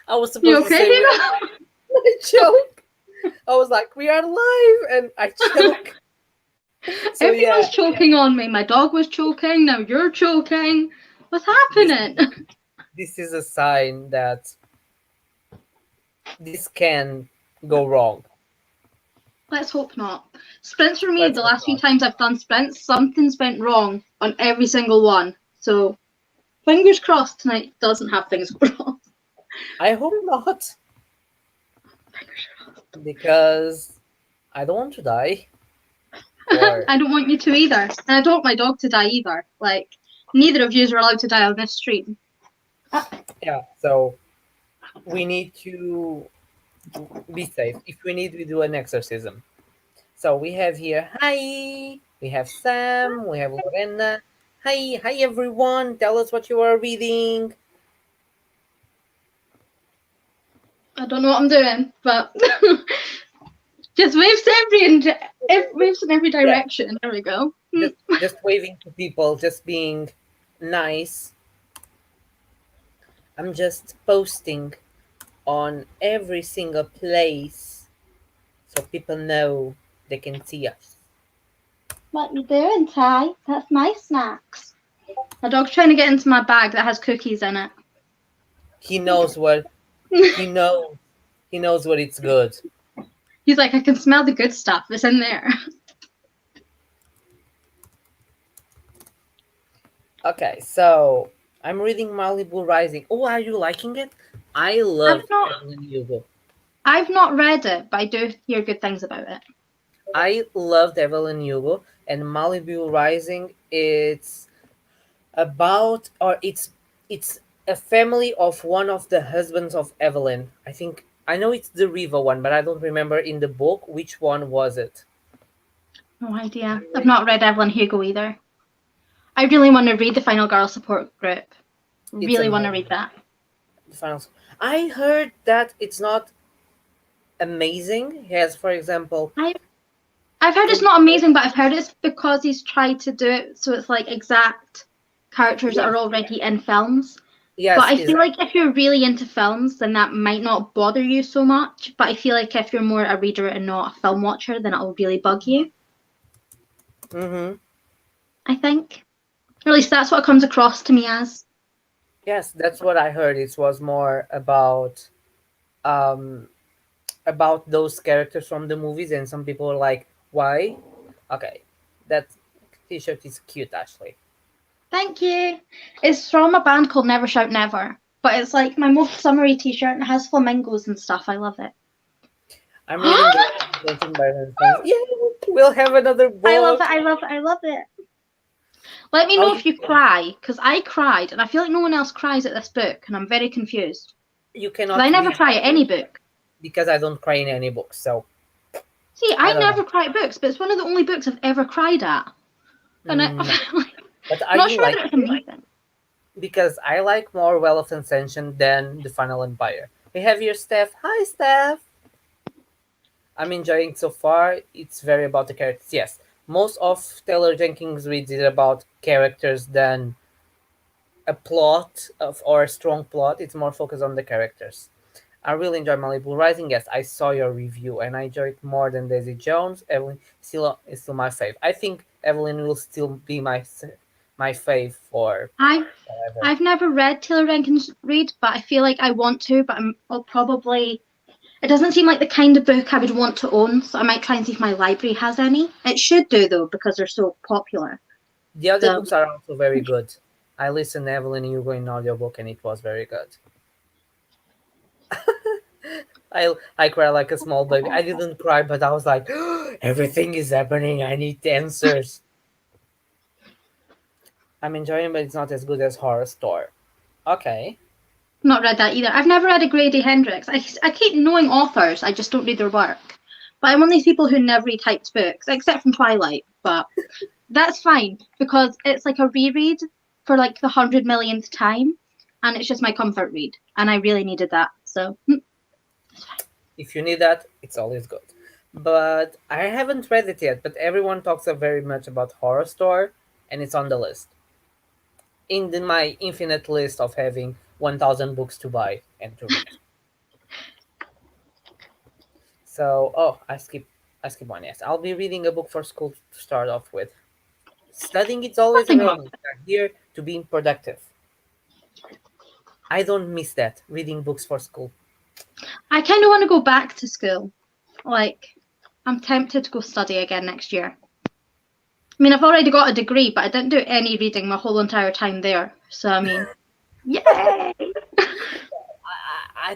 I was You supposed to okay, say Tina? I choke. I was like, we are live, and I choke. So yeah, Everyone's choking on me. My dog was choking. Now you're choking. What's this happening? this is a sign that this can go wrong. Let's hope not. Sprints for me, Let's the hope last few not. times I've done sprints, something's went wrong on every single one. So fingers crossed tonight doesn't have things go wrong. I hope not, Fingers crossed. because I don't want to die. Or I don't want you to either. And I don't want my dog to die either. Like, neither of you are allowed to die on this stream. yeah, so we need to be safe. If we need, we do an exorcism. So we have here, hi. We have Sam. We have Lorena. Hi everyone. Tell us what you are reading. I don't know what I'm doing, but just waves in every Yeah, direction. There we go. just waving to people, just being nice. I'm just posting on every single place so people know they can see us. What you doing, Ty? That's my snacks. My dog's trying to get into my bag that has cookies in it. He knows what he knows. He knows what it's good. He's like, I can smell the good stuff. It's in there. Okay, so I'm reading Malibu Rising. Oh, are you liking it? I I've love not, Evelyn Hugo. I've not read it, but I do hear good things about it. I loved Evelyn Hugo, and Malibu Rising. It's about, or it's a family of one of the husbands of Evelyn. I think I know it's the Riva one, but I don't remember in the book which one was it. No idea. I've not read Evelyn Hugo either. I really want to read the Final Girl Support Group. It's Really want to read amazing. that. The finals. I heard that it's not amazing. Yes, for example, I I've heard it's in not amazing, but I've heard it's because he's tried to do it so it's like exact characters that yes, are already in films. But yes, I is feel like if you're really into films, then that might not bother you so much. But I feel like if you're more a reader and not a film watcher, then it'll really bug you. mm-hmm. I think. Or at least that's what it comes across to me as. Yes, that's what I heard. It was more um about those characters from the movies, and some people were like, "Why?" Okay, that T-shirt is cute, Ashley. Thank you. It's from a band called Never Shout Never. But it's like my most summery t-shirt and it has flamingos and stuff. I love it. I'm reading the Dancing by Friends. Yeah, we'll have another I love book. it. I love it. I love it. Let me Oh, know if you cry, because I cried, and I feel like no one else cries at this book, and I'm very confused. you Because I cannot never read cry my at book any book. because I don't cry in any books. So See, I I don't know. never cry at books, but it's one of the only books I've ever cried at. And I, No, I'm but are not you sure like that it's amazing. because I like more Well of Ascension than the Final Empire. We have here Steph. Hi, Steph. I'm enjoying so far. It's very about the characters. Yes, most of Taylor Jenkins reads is about characters than a plot of or a strong plot. It's more focused on the characters. I really enjoy Malibu Rising. Yes, I saw your review and I enjoyed it more than Daisy Jones. Evelyn still is still my fave. I think Evelyn will still be my fave for I've forever. I've never read Taylor Jenkins Reid, but I feel like I want to. But I'll probably. It doesn't seem like the kind of book I would want to own, so I might try and see if my library has any. It should do though, because they're so popular. The So audiobooks are also very good. I listened to Evelyn Hugo in audiobook and it was very good. I cried like a small baby. I didn't cry, but I was like, everything is happening. I need answers. I'm enjoying, but it's not as good as Horror Store. Okay. not read that either. I've never read a Grady Hendrix. I keep knowing authors, I just don't read their work. But I'm one of these people who never read typed books, except from Twilight. But that's fine because it's like a reread for like the 100 millionth time, and it's just my comfort read, and I really needed that. So it's fine. If you need that, it's always good. But I haven't read it yet, but everyone talks very much about Horror Store, and it's on the list. my infinite list of having 1,000 books to buy and to read. So, oh, I skip one. Yes, I'll be reading a book for school to start off with. Studying is always Nothing wrong. available. We're here to be productive. I don't miss that reading books for school. I kind of want to go back to school. Like, I'm tempted to go study again next year. I mean, I've already got a degree, but I didn't do any reading my whole entire time there. So, I mean, yay!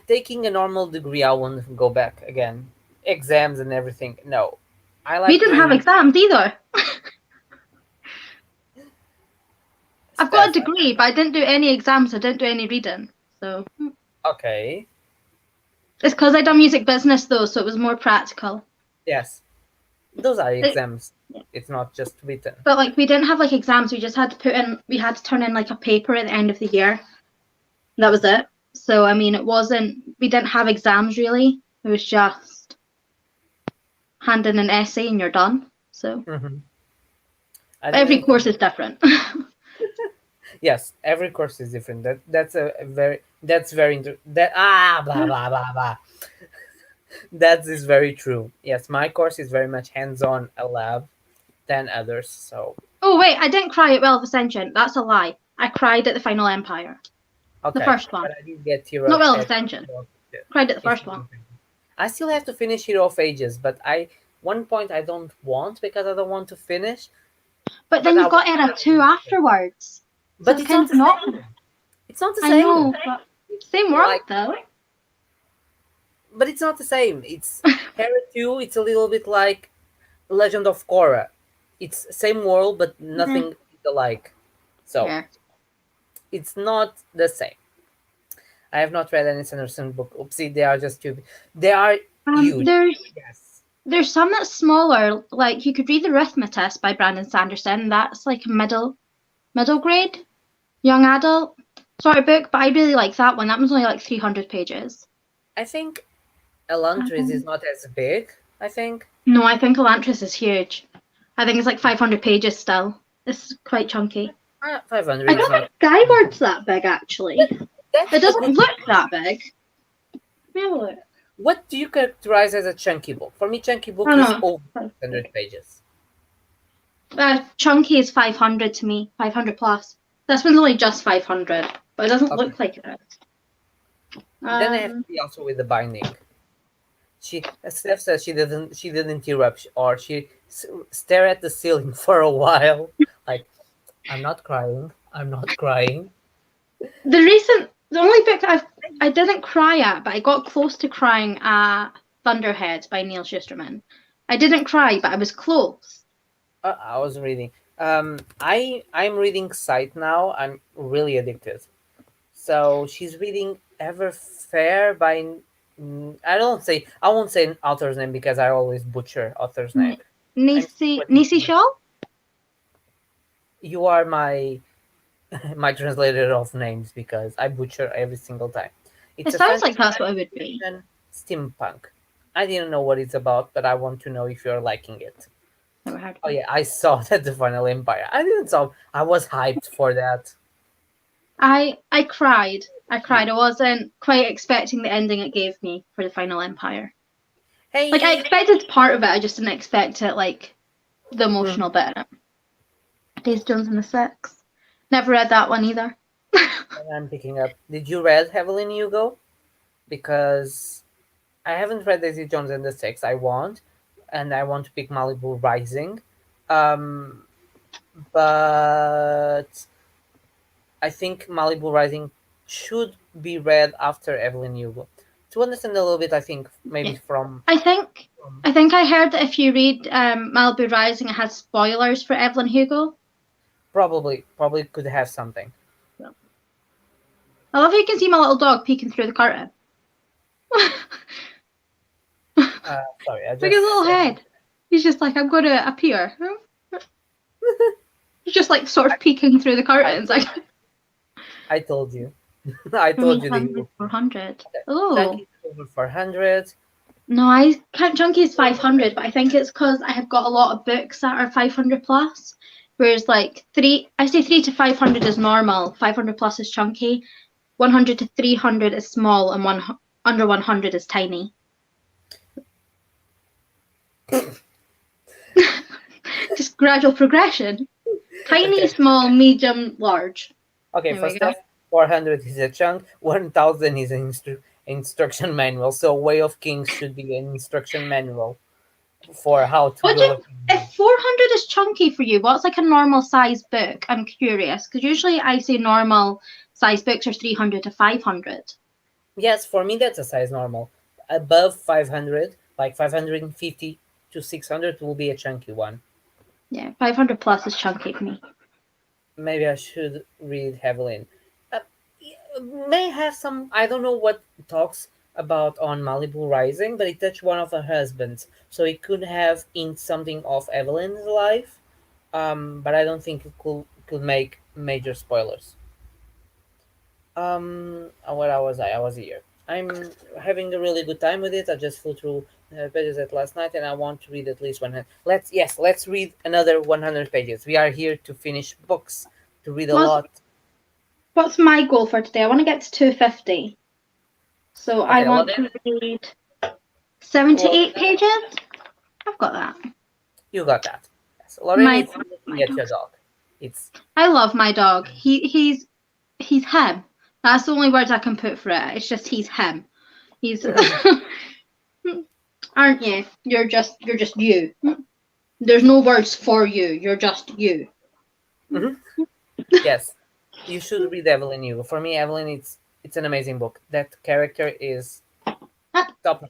Taking a normal degree, I won't go back again. Exams and everything. No, I We like didn't have doing exams either. I've got a stuff. degree, but I didn't do any exams. I didn't do any reading. So, Okay. it's because I done music business, though, so it was more practical. Yes, those are It, exams. It's not just written. but, like, we didn't have, like, exams. We just had to we had to turn in, like, a paper at the end of the year. That was it. So, I mean, we didn't have exams, really. It was just hand in an essay and you're done. So, Mm-hmm. every course is different. Yes, every course is different. Blah blah blah blah. That is very true. Yes, my course is very much hands-on a lab than others. So Oh, wait, I didn't cry at Well of Ascension. That's a lie. I cried at the Final Empire. The okay, first one. but I didn't get Hero Not of Well of Ages. Ascension. Cried at the first one. I still have to finish Hero of Ages, but one point I don't want because I don't want to finish. But then But you've got Era 2 afterwards. But So it's not the same. It's not the I same. know, but same world, Like, though. but it's not the same. It's Hero 2. It's a little bit like Legend of Korra. It's same world, but nothing alike. So Yeah. it's not the same. I have not read any Sanderson book. Oopsie, they are just too. They are huge. Yes. There's some that's smaller. Like, you could read The Arithmetist by Brandon Sanderson. That's like a middle grade, young adult sort of book. But I really like that one. That was only like 300 pages. I think Elantris is not as big. I think. No, I think Elantris is huge. I think it's like 500 pages still. It's quite chunky. 500 I is don't not. think Skyward's that big, actually. That's It a doesn't good- look that big. Let me have a look. What do you characterize as a chunky book? For me, chunky book I is don't know. over 500 pages. Chunky is 500 to me, 500 plus. This one's only just 500, but it doesn't Okay. look like it is. Then I have to be also with the binding. Steph says she didn't interrupt, or she stare at the ceiling for a while. Like, I'm not crying. I'm not crying. The only book that I didn't cry at, but I got close to crying at Thunderhead by Neil Shusterman. I didn't cry, but I was close. I was reading. I'm reading Sight now. I'm really addicted. So she's reading Everfair by. I won't say an author's name because I always butcher author's name. Nisi Shaw? You are my my translator of names because I butcher every single time. It sounds like that's what it would be. Steampunk. I didn't know what it's about, but I want to know if you're liking it. Never heard of Oh it. yeah, I saw that the Final Empire. I didn't saw. I was hyped for that. I cried. I wasn't quite expecting the ending it gave me for the Final Empire. Hey, Like, I expected part of it, I just didn't expect it, like, the emotional bit in it. Daisy Jones and the Six. Never read that one either. I'm picking up. Did you read Evelyn Hugo? Because I haven't read Daisy Jones and the Six. I want to pick Malibu Rising, but I think Malibu Rising should be read after Evelyn Hugo to understand a little bit. I think maybe from. I think I heard that if you read Malibu Rising, it has spoilers for Evelyn Hugo. Probably could have something. I love how you can see my little dog peeking through the curtain. Sorry, I just. Look at his little head. He's just like, I'm going to appear. He's just like sort of peeking through the curtains. Like, I told you. I told you. 400. Oh. Chunky is over 400. No, I can't. Chunky is 500, but I think it's because I have got a lot of books that are 500 plus. Whereas like I say 3 to 500 is normal, 500 plus is chunky, 100 to 300 is small, and under 100 is tiny. Just gradual progression. Tiny, Okay. small, medium, large. Okay, There for we go. Steph, 400 is a chunk, 1000 is an instruction manual. So Way of Kings should be an instruction manual for how to What do build you, a kingdom. if 400 is chunky for you, what's like a normal size book? I'm curious because usually I say normal size books are 300 to 500. Yes, for me that's a size normal. Above 500, like 550 to 600 will be a chunky one. Yeah, 500 plus is chunky for me. Maybe I should read Evelyn. Uh, may have some, I don't know what it talks about on Malibu Rising, but it touched one of her husbands, so it could have in something of Evelyn's life. But I don't think it could make major spoilers. Where was I? I was here. I'm having a really good time with it. I just flew through pages at last night, and I want to read at least 100. Let's read another 100 pages. We are here to finish books, to read a What's lot. what's my goal for today? I want to get to 250. So I Okay, want Lauren, to read 78 Lauren, pages. I've got that. you got that. Yes, Lauren My is looking my at your dog's. dog. It's I love my dog. He's him. That's the only words I can put for it. It's just he's him. He's aren't you? You're just you. There's no words for you. You're just you. Mhm. Yes. You should read Evelyn Hugo. For me, Evelyn, it's an amazing book. That character is top.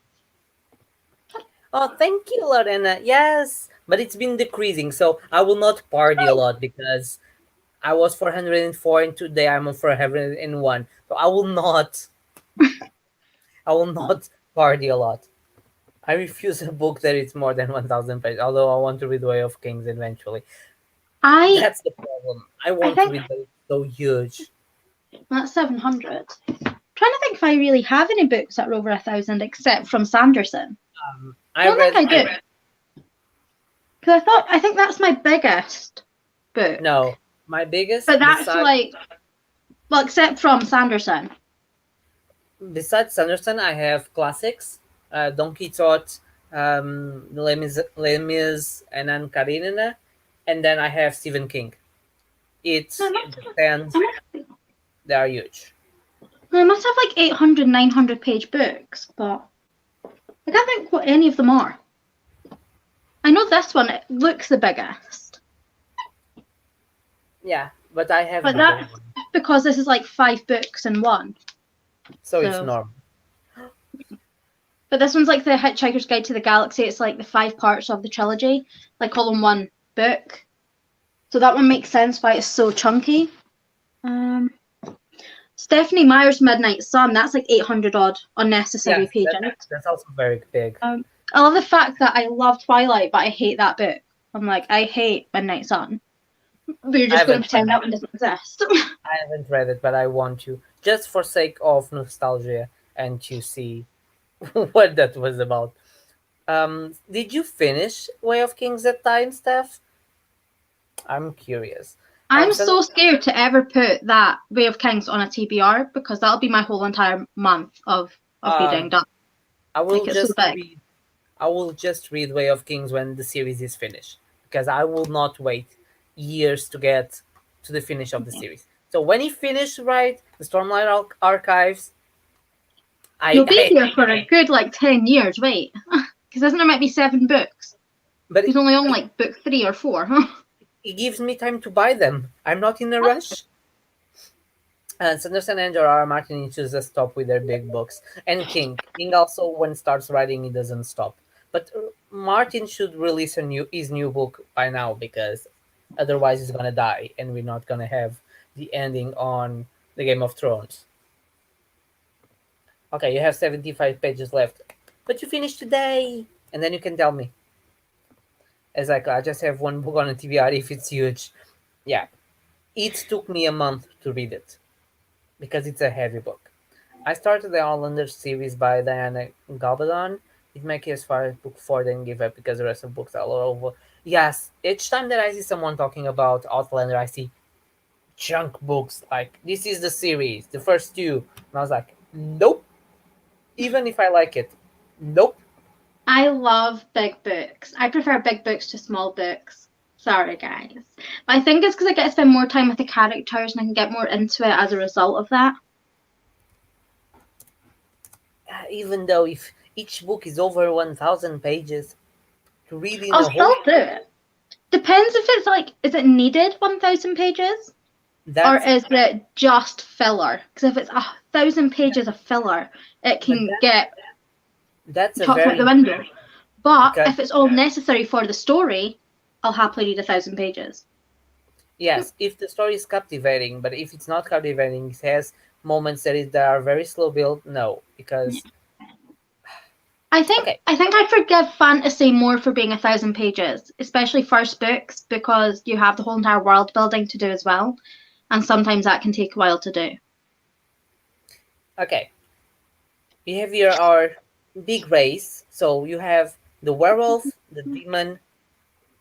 Oh, thank you, Lorena. Yes, but it's been decreasing, so I will not party a lot because I was 404 and today I'm on 401. So I will not party a lot. I refuse a book that is more than 1,000 pages, although I want to read Way of Kings eventually. I That's the problem. I I want to think read, but it's so huge. that's 700. Trying to think if I really have any books that are over 1,000 except from Sanderson. I I don't think read, I do. Because I think that's my biggest book. no, my But biggest, that's like, well, except from Sanderson. besides Sanderson, I have classics, Don Quixote, Les Mis, and Anne Karenina, and then I have Stephen King. I It's must, the stands, I they are huge. I must have like 800, 900 page books, but I can't think what any of them are. I know this one, it looks the biggest. Yeah, but I have But bigger that's ones, because this is like 5 books in one. so it's So, normal. but this one's like the Hitchhiker's Guide to the Galaxy. It's like the 5 parts of the trilogy, like all in one book. So that one makes sense why it's so chunky. Um, Stephanie Meyer's Midnight Sun, that's like 800 odd unnecessary Yes, pages. that's also very big. I love the fact that I love Twilight, but I hate that book. I'm like, I hate Midnight Sun. But you're I just going to haven't read pretend that one doesn't exist. I haven't read it, but I want to, just for sake of nostalgia and to see what that was about. Did you finish Way of Kings at time, Steph? I'm curious. I'm Sandra, so scared to ever put that Way of Kings on a TBR because that'll be my whole entire month of reading um, done. I will Like it's so just big. read. I will just read Way of Kings when the series is finished because I will not wait years to get to the finish of the series. So when he finished, right, the Stormlight Archives, I, You'll be I here for a good like 10 years, wait. Because isn't there might be 7 books? but He's only on like book 3 or 4. it gives me time to buy them. I'm not in a rush. And Sanderson and George R. R. Martin need to just stop with their big books. And King also when starts writing, he doesn't stop. But Martin should release his new book by now because otherwise he's gonna die, and we're not gonna have the ending on the Game of Thrones. Okay, you have 75 pages left, but you finished today, and then you can tell me. Exactly, I just have one book on a TBR if it's huge. Yeah, it took me a month to read it because it's a heavy book. I started the Outlander series by Diana Gabaldon. It made it as far as book 4, then gave up because the rest of books are all over. Yes, each time that I see someone talking about Outlander, I see chunk books like this is the series, the first two, and I was like, nope. Even if I like it, nope. I love big books. I prefer big books to small books. Sorry, guys. But I think it's because I get to spend more time with the characters and I can get more into it as a result of that. Even though if each book is over 1,000 pages, to read in I'll a whole still do it. Depends if it's like, is it needed 1,000 pages? Or that's is it just filler? Because if it's 1,000 pages of filler, it but can get that's a chucked out the very window. But because if it's all necessary for the story, I'll happily read 1,000 pages. yes, if the story is captivating, but if it's not captivating, it has moments that are very slow build. No, because I think okay, I think I forgive fantasy more for being 1,000 pages, especially first books, because you have the whole entire world building to do as well, and sometimes that can take a while to do. okay. We have here our big race. So you have the werewolf, the demon,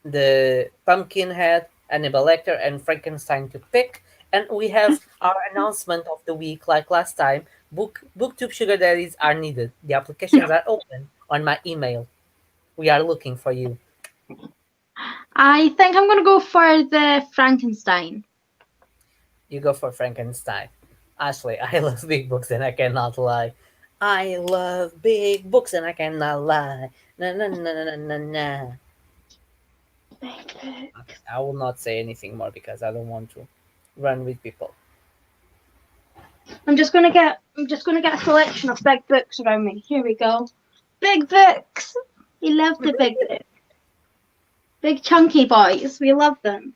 the pumpkin head, Hannibal Lecter, and Frankenstein to pick. And we have our announcement of the week, like last time. Booktube sugar daddies are needed. The applications are open on my email. We are looking for you. I think I'm gonna go for the Frankenstein. You go for Frankenstein. Ashley, I love big books and I cannot lie. I love big books and I cannot lie. Na na na na na na. Na. Okay, I will not say anything more because I don't want to run with people. I'm just gonna get a selection of big books around me. Here we go. Big books. We love the big books. Big chunky boys. We love them.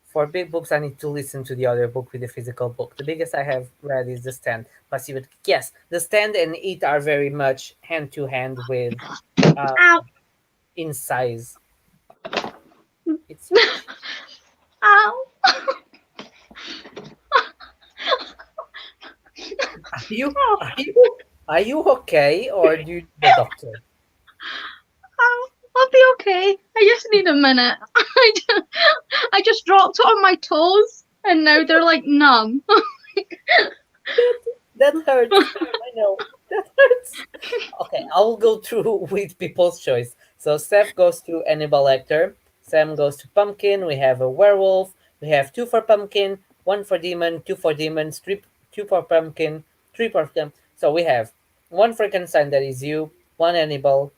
For big books, I need to listen to the other book with the physical book. The biggest I have read is The Stand. But see, but yes, The Stand and It are very much hand to hand with uh, Ow. in size. It's huge. Ow. Are you are you are you okay or do you need the doctor? Ow. I'll be okay. I just need a minute. I just dropped it on my toes and now they're like numb. That hurts. I know. That hurts. Okay, I will go through with people's choice. So Steph goes to Hannibal Lecter. Sam goes to Pumpkin. We have a werewolf. We have two for Pumpkin, one for Demon, two for Demons, two for Pumpkin, three for them. So we have one Frankenstein that is you, one Hannibal,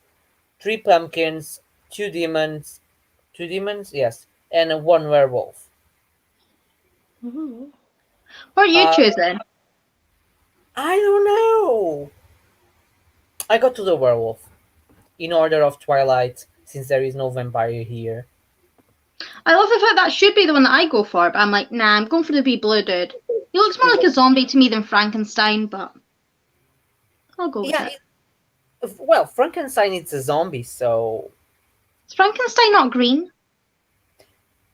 three Pumpkins, two demons, yes, and one werewolf. What are you Uh, choosing? I don't know. I got to the werewolf in order of Twilight, since there is no vampire here. I love the fact that should be the one that I go for, but I'm like, nah, I'm going for the wee blue dude. He looks more You like go. a zombie to me than Frankenstein, but I'll go with Yeah, it. well, Frankenstein is a zombie, so Is Frankenstein not green?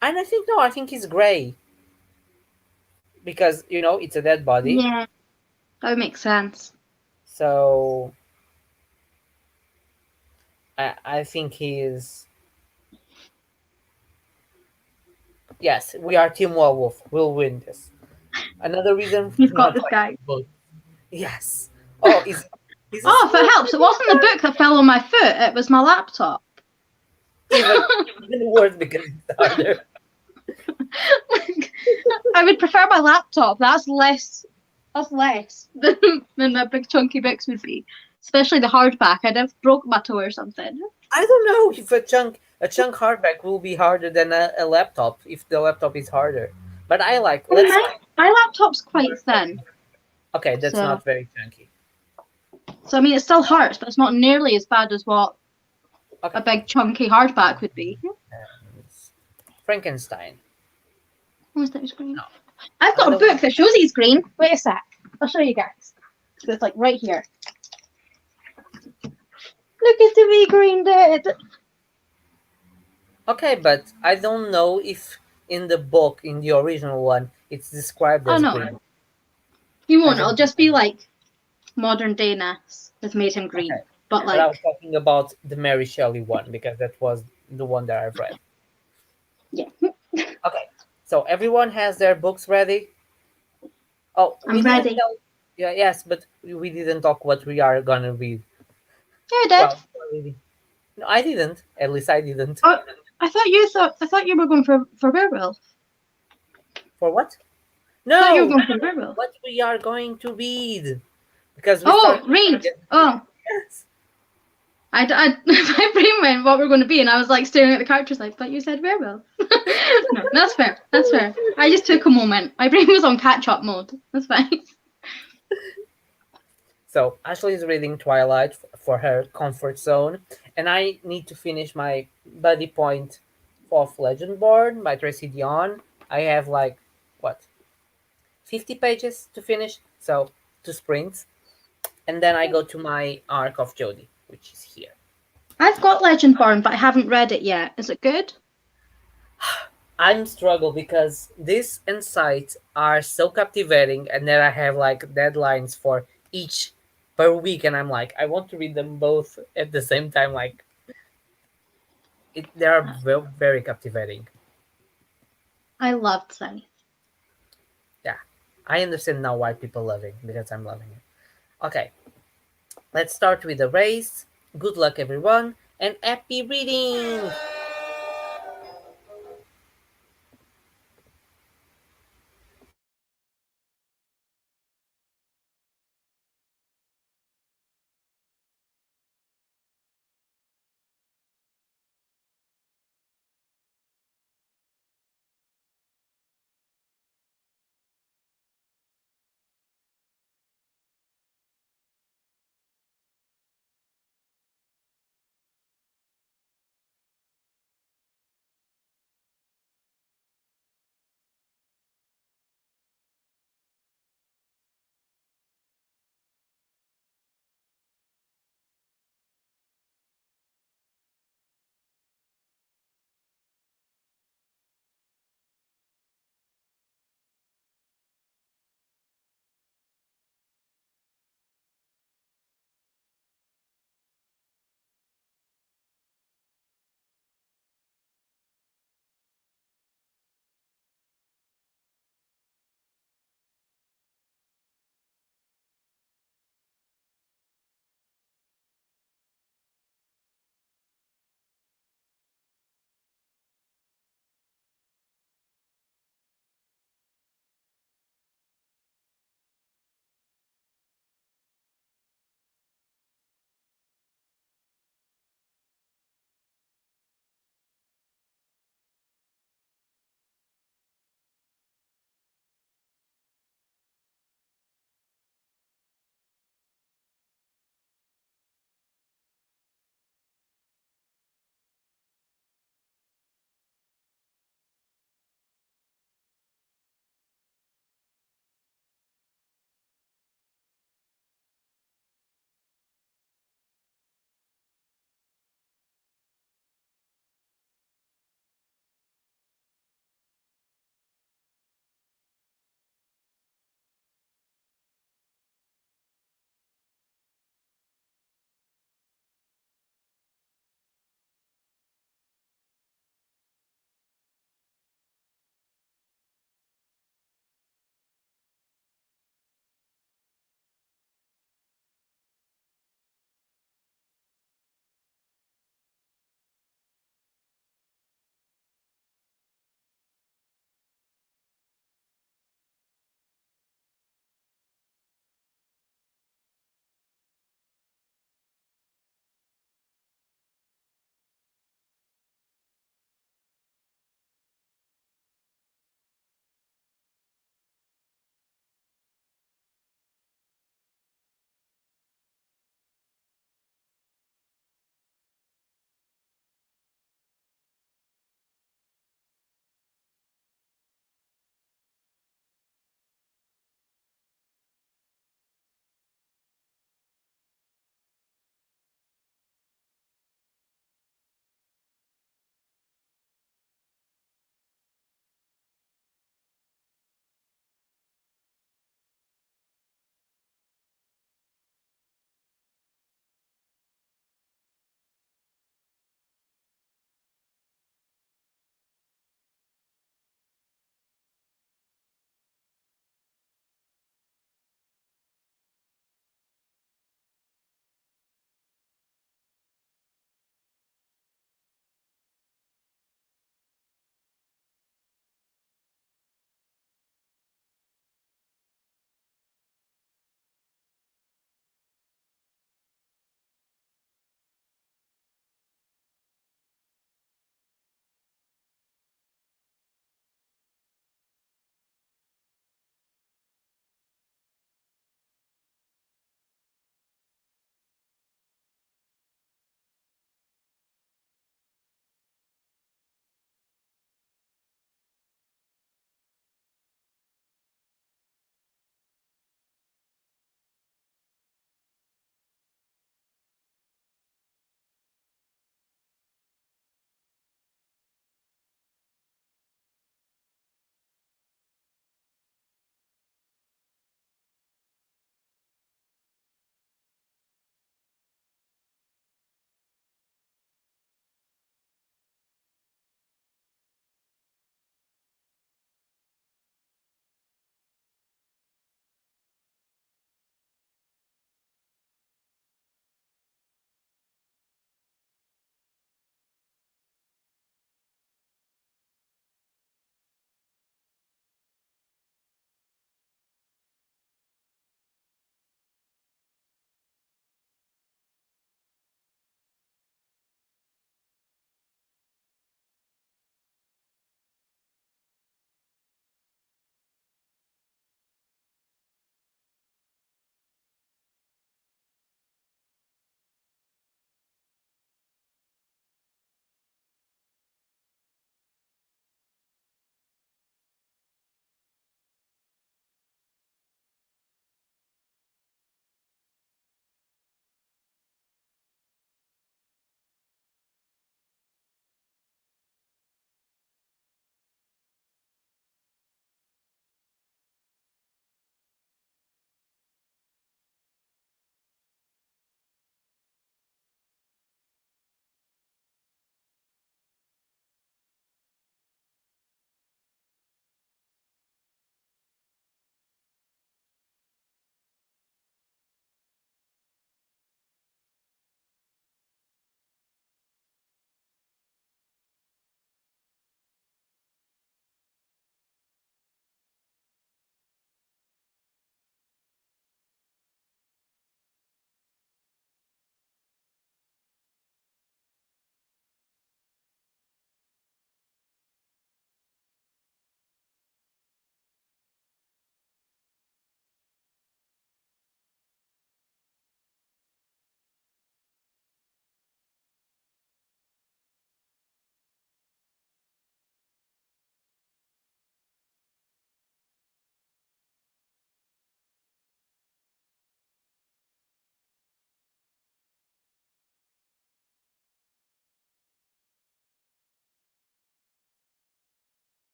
and I think no, I think he's gray because it's a dead body. Yeah, that would make sense. So I think he is. Yes, we are Team Werewolf. We'll win this. Another reason He's got not this like guy. both. Yes. Oh, is a Oh, if small it helps, it wasn't the book that fell on my foot, it was my laptop. even even worse because it's harder. I would prefer my laptop. That's less than the big chunky books would be. Especially the hardback. I'd have broke my toe or something. I don't know if a chunk hardback will be harder than a laptop if the laptop is harder. But I like And let's my laptop's quite thin. okay, that's So not very chunky. I mean it still hurts, but it's not nearly as bad as what Okay. a big chunky hardback would be. Frankenstein. What's that screen? No. I've got a Another book that shows he's green. Wait a sec. I'll show you guys. So it's like right here. Look at the wee green dude. Okay, but I don't know if in the book, in the original one, it's described Oh as no. green. You I won't. don't It'll just be like modern dayness has made him green. okay. But But I was like talking about the Mary Shelley one because that was the one that I've read. Yeah, Okay, so everyone has their books ready. Oh, we I'm didn't ready. tell. Yeah, yes, but we didn't talk what we are gonna read. You did. Well, not really. No, I didn't. At least I didn't. Oh, I thought you were going for werewolf. For what? I thought you were No, going for werewolf. what we are going to read because we Oh, started to read. forget. Oh, Yes. my brain went what we're going to be, and I was like staring at the characters like, but you said werewolf. No, that's fair. That's fair. I just took a moment. My brain was on catch up mode. That's fine. So Ashley is reading Twilight for her comfort zone, and I need to finish my Buddy Point of Legendborn by Tracy Dion. I have like what 50 pages to finish, so two sprints, and then I go to my arc of Jodie, which is here. I've got Legendborn, but I haven't read it yet. Is it good? I'm struggle because this and Sight are so captivating, and then I have like deadlines for each per week, and I'm like, I want to read them both at the same time. Like, they are very captivating. I loved Scythe. Yeah, I understand now why people love it because I'm loving it. Okay, let's start with the race. Good luck, everyone, and happy reading!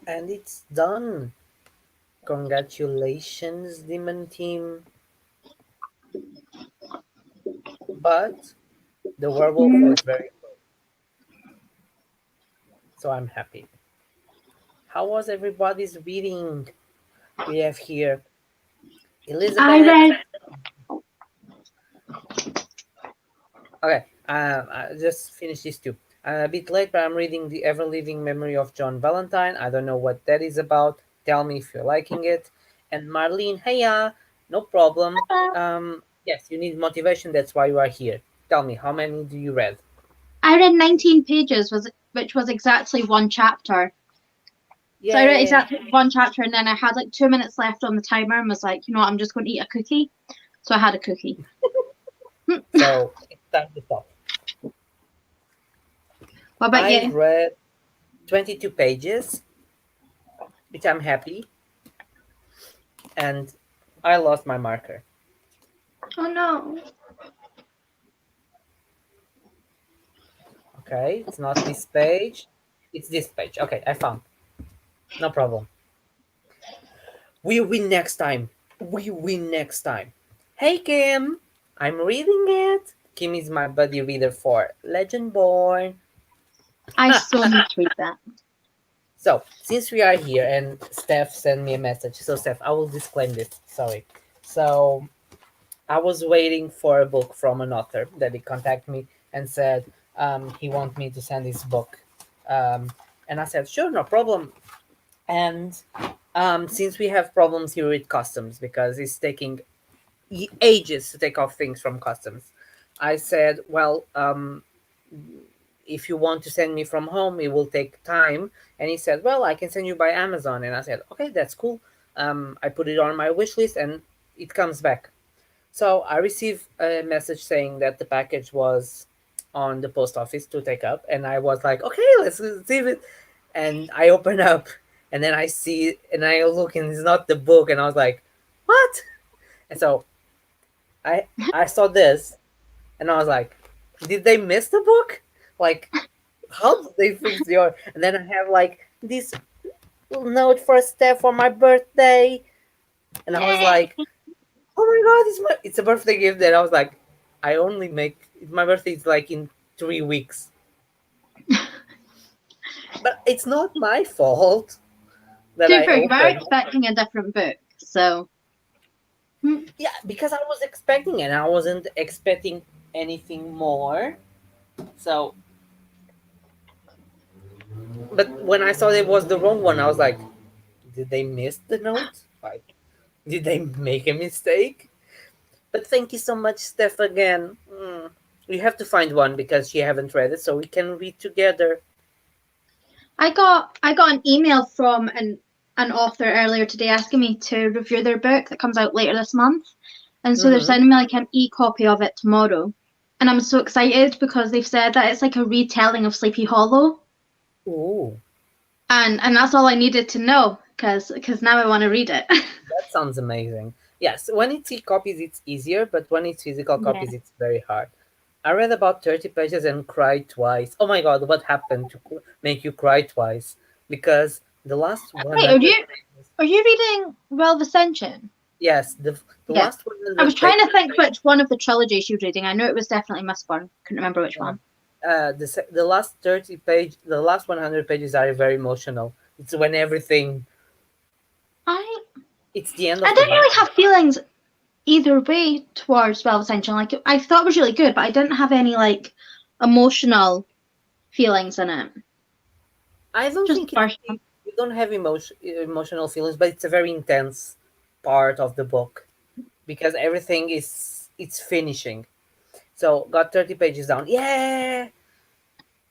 And it's done. Congratulations, Demon Team. But the werewolf Mm, was very close, so I'm happy. How was everybody's reading? We have here I Elizabeth. read. Okay, I just finished these two. I'm a bit late, but I'm reading The Ever Living Memory of John Valentine. I don't know what that is about. Tell me if you're liking it. And Marlene, heya, no problem. Yes, you need motivation. That's why you are here. Tell me, how many do you read? I read 19 pages, which was exactly one chapter. So I read Yay! exactly one chapter, and then I had like 2 minutes left on the timer, and was like, you know what, I'm just going to eat a cookie. So I had a cookie. What So it's time to stop. about I you? read 22 pages, which I'm happy, and I lost my marker. Oh no. Okay, it's not this page, it's this page. Okay, I found. No problem. We win next time. We win next time. Hey Kim, I'm reading it. Kim is my buddy reader for Legendborn. I so need to read that. So, since we are here and Steph sent me a message, so Steph, I will disclaim this. Sorry. So, I was waiting for a book from an author that he contacted me and said he want me to send his book, and I said sure, no problem. And since we have problems here with customs because it's taking ages to take off things from customs, I said, well, if you want to send me from home, it will take time. And he said, well, I can send you by Amazon. And I said, okay, that's cool. I put it on my wish list and it comes back. So I received a message saying that the package was on the post office to take up, and I was like, okay, let's receive it. And I open up, and then I see, and I look, and it's not the book, and I was like, what? And so I saw this, and I was like, did they miss the book? Like, how did they fix your? And then I have like this little note for Steph for my birthday, and I was Yay. like, oh my god, it's a birthday gift. And I was like, I only make my birthday is like in 3 weeks, but it's not my fault that I Super, you are opened. expecting a different book, so Yeah, because I was expecting it. I wasn't expecting anything more. So, but when I saw it was the wrong one, I was like, did they miss the note? Like, did they make a mistake? But thank you so much, Steph, again. We have to find one because she haven't read it, so we can read together. I got an email from an author earlier today asking me to review their book that comes out later this month. And so they're Mm-hmm. sending me like an e-copy of it tomorrow. And I'm so excited because they've said that it's like a retelling of Sleepy Hollow. Ooh, And that's all I needed to know because now I want to read it. that sounds amazing. Yes, when it's e-copies, it's easier, but when it's physical Yeah. copies, it's very hard. I read about 30 pages and cried twice. Oh my god, what happened to make you cry twice? Because the last Wait, 100 pages, are you reading Well of Ascension? yes, the Yeah. last I was 100 trying to pages, think which one of the trilogies you were reading. I know it was definitely Mistborn. Couldn't remember which one. the last the last 100 pages are very emotional. It's when everything, I it's the end I of the didn't Bible. really have feelings either way towards Well of Ascension. Like I thought it was really good, but I didn't have any like emotional feelings in it. I don't Just think it's personal. you don't have emotional feelings, but it's a very intense part of the book because everything is it's finishing. So got 30 pages down. Yeah,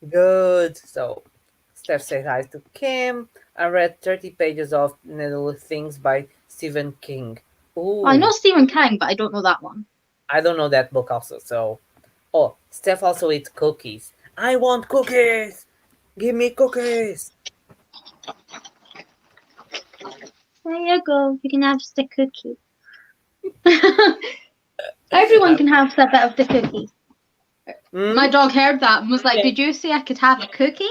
good. So Steph says hi to Kim. I read 30 pages of Little Things by Stephen King. Well, I know Ooh, Stephen King, but I don't know that one. I don't know that book also. So, oh, Steph also eats cookies. I want cookies. Give me cookies. There you go. You can have the cookie. Everyone I, can have a bit of the cookie. My hmm? dog heard that and was like, Yeah. "Did you say I could have a cookie?"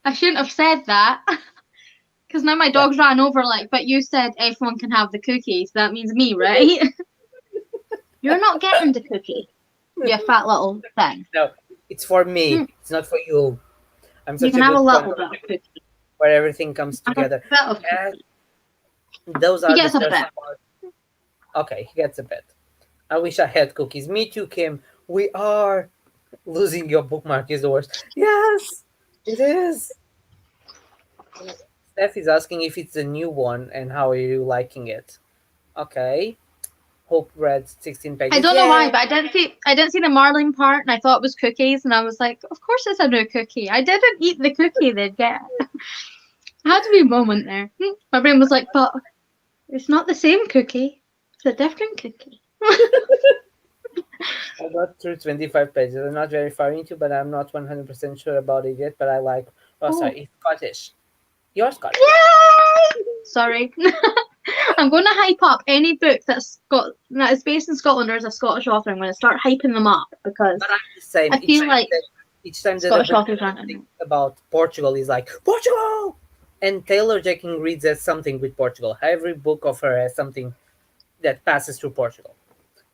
I shouldn't have said that. Because now my dog's ran over, like, but you said everyone can have the cookie, so that means me, right? You're not getting the cookie, you fat little thing. No, it's for me. It's not for you. I'm You such can a have a good little bit control of cookie. where everything comes Have a together. bit of And cookie. those He are the gets a stairs. bit. Okay, he gets a bit. I wish I had cookies. Me too, Kim. We are. Losing your bookmark is the worst. Yes, it is. Steph is asking if it's a new one and how are you liking it. Okay. Hope read 16 I pages. don't know why, Yeah. but I didn't see the marling part, and I thought it was cookies, and I was like, of course it's a new cookie. I didn't eat the cookie they'd get. I had to be a moment there. My brain was like, but it's not the same cookie. It's a different cookie. I got through 25 pages. I'm not very far into, but I'm not 100% sure about it yet. But I like. Oh, Oh, sorry. It's Scottish. You're Scottish. yay! Sorry. I'm going to hype up any book that is based in Scotland or is a Scottish author. I'm going to start hyping them up because But I'm the same. I feel like Each time that a Scottish book authors aren't in thinks about Portugal is like Portugal, and Taylor Jenkins reads as something with Portugal. Every book of her has something that passes through Portugal.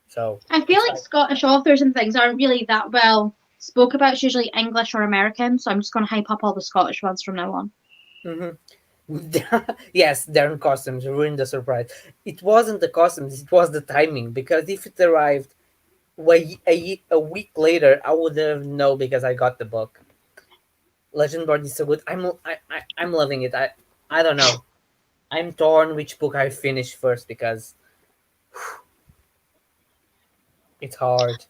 So I feel it's like like, Scottish authors and things aren't really that well spoke about. It's usually English or American, so I'm just going to hype up all the Scottish ones from now on. mhm. Yes, Darren costumes ruined the surprise. It wasn't the costumes; it was the timing. Because if it arrived a week later, I would have known because I got the book. Legendboard is so good. I'm loving it. I don't know. I'm torn which book I finish first because it's hard.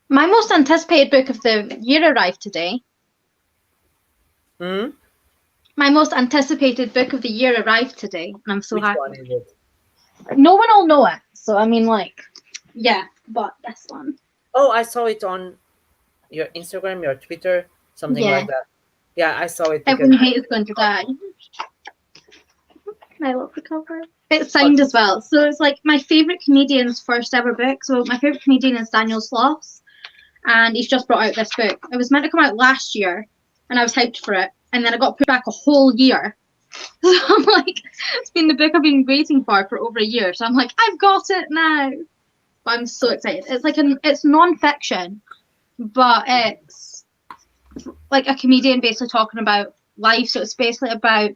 My most anticipated book of the year arrived today. Hmm. My most anticipated book of the year arrived today, and I'm so Which one happy. is it? No one will know it, so I mean, like, yeah, but this one. Oh, I saw it on your Instagram, your Twitter, something Yeah, like that. Yeah, I saw it because everyone hates going to die. I love the cover. It's signed okay. as well, so it's like my favorite comedian's first ever book. So my favorite comedian is Daniel Sloss, and he's just brought out this book. It was meant to come out last year, and I was hyped for it, and then it got put back a whole year. So I'm like, it's been the book I've been waiting for over a year. So I'm like, I've got it now. But I'm so excited. It's like it's non-fiction, but it's like a comedian basically talking about life. So it's basically about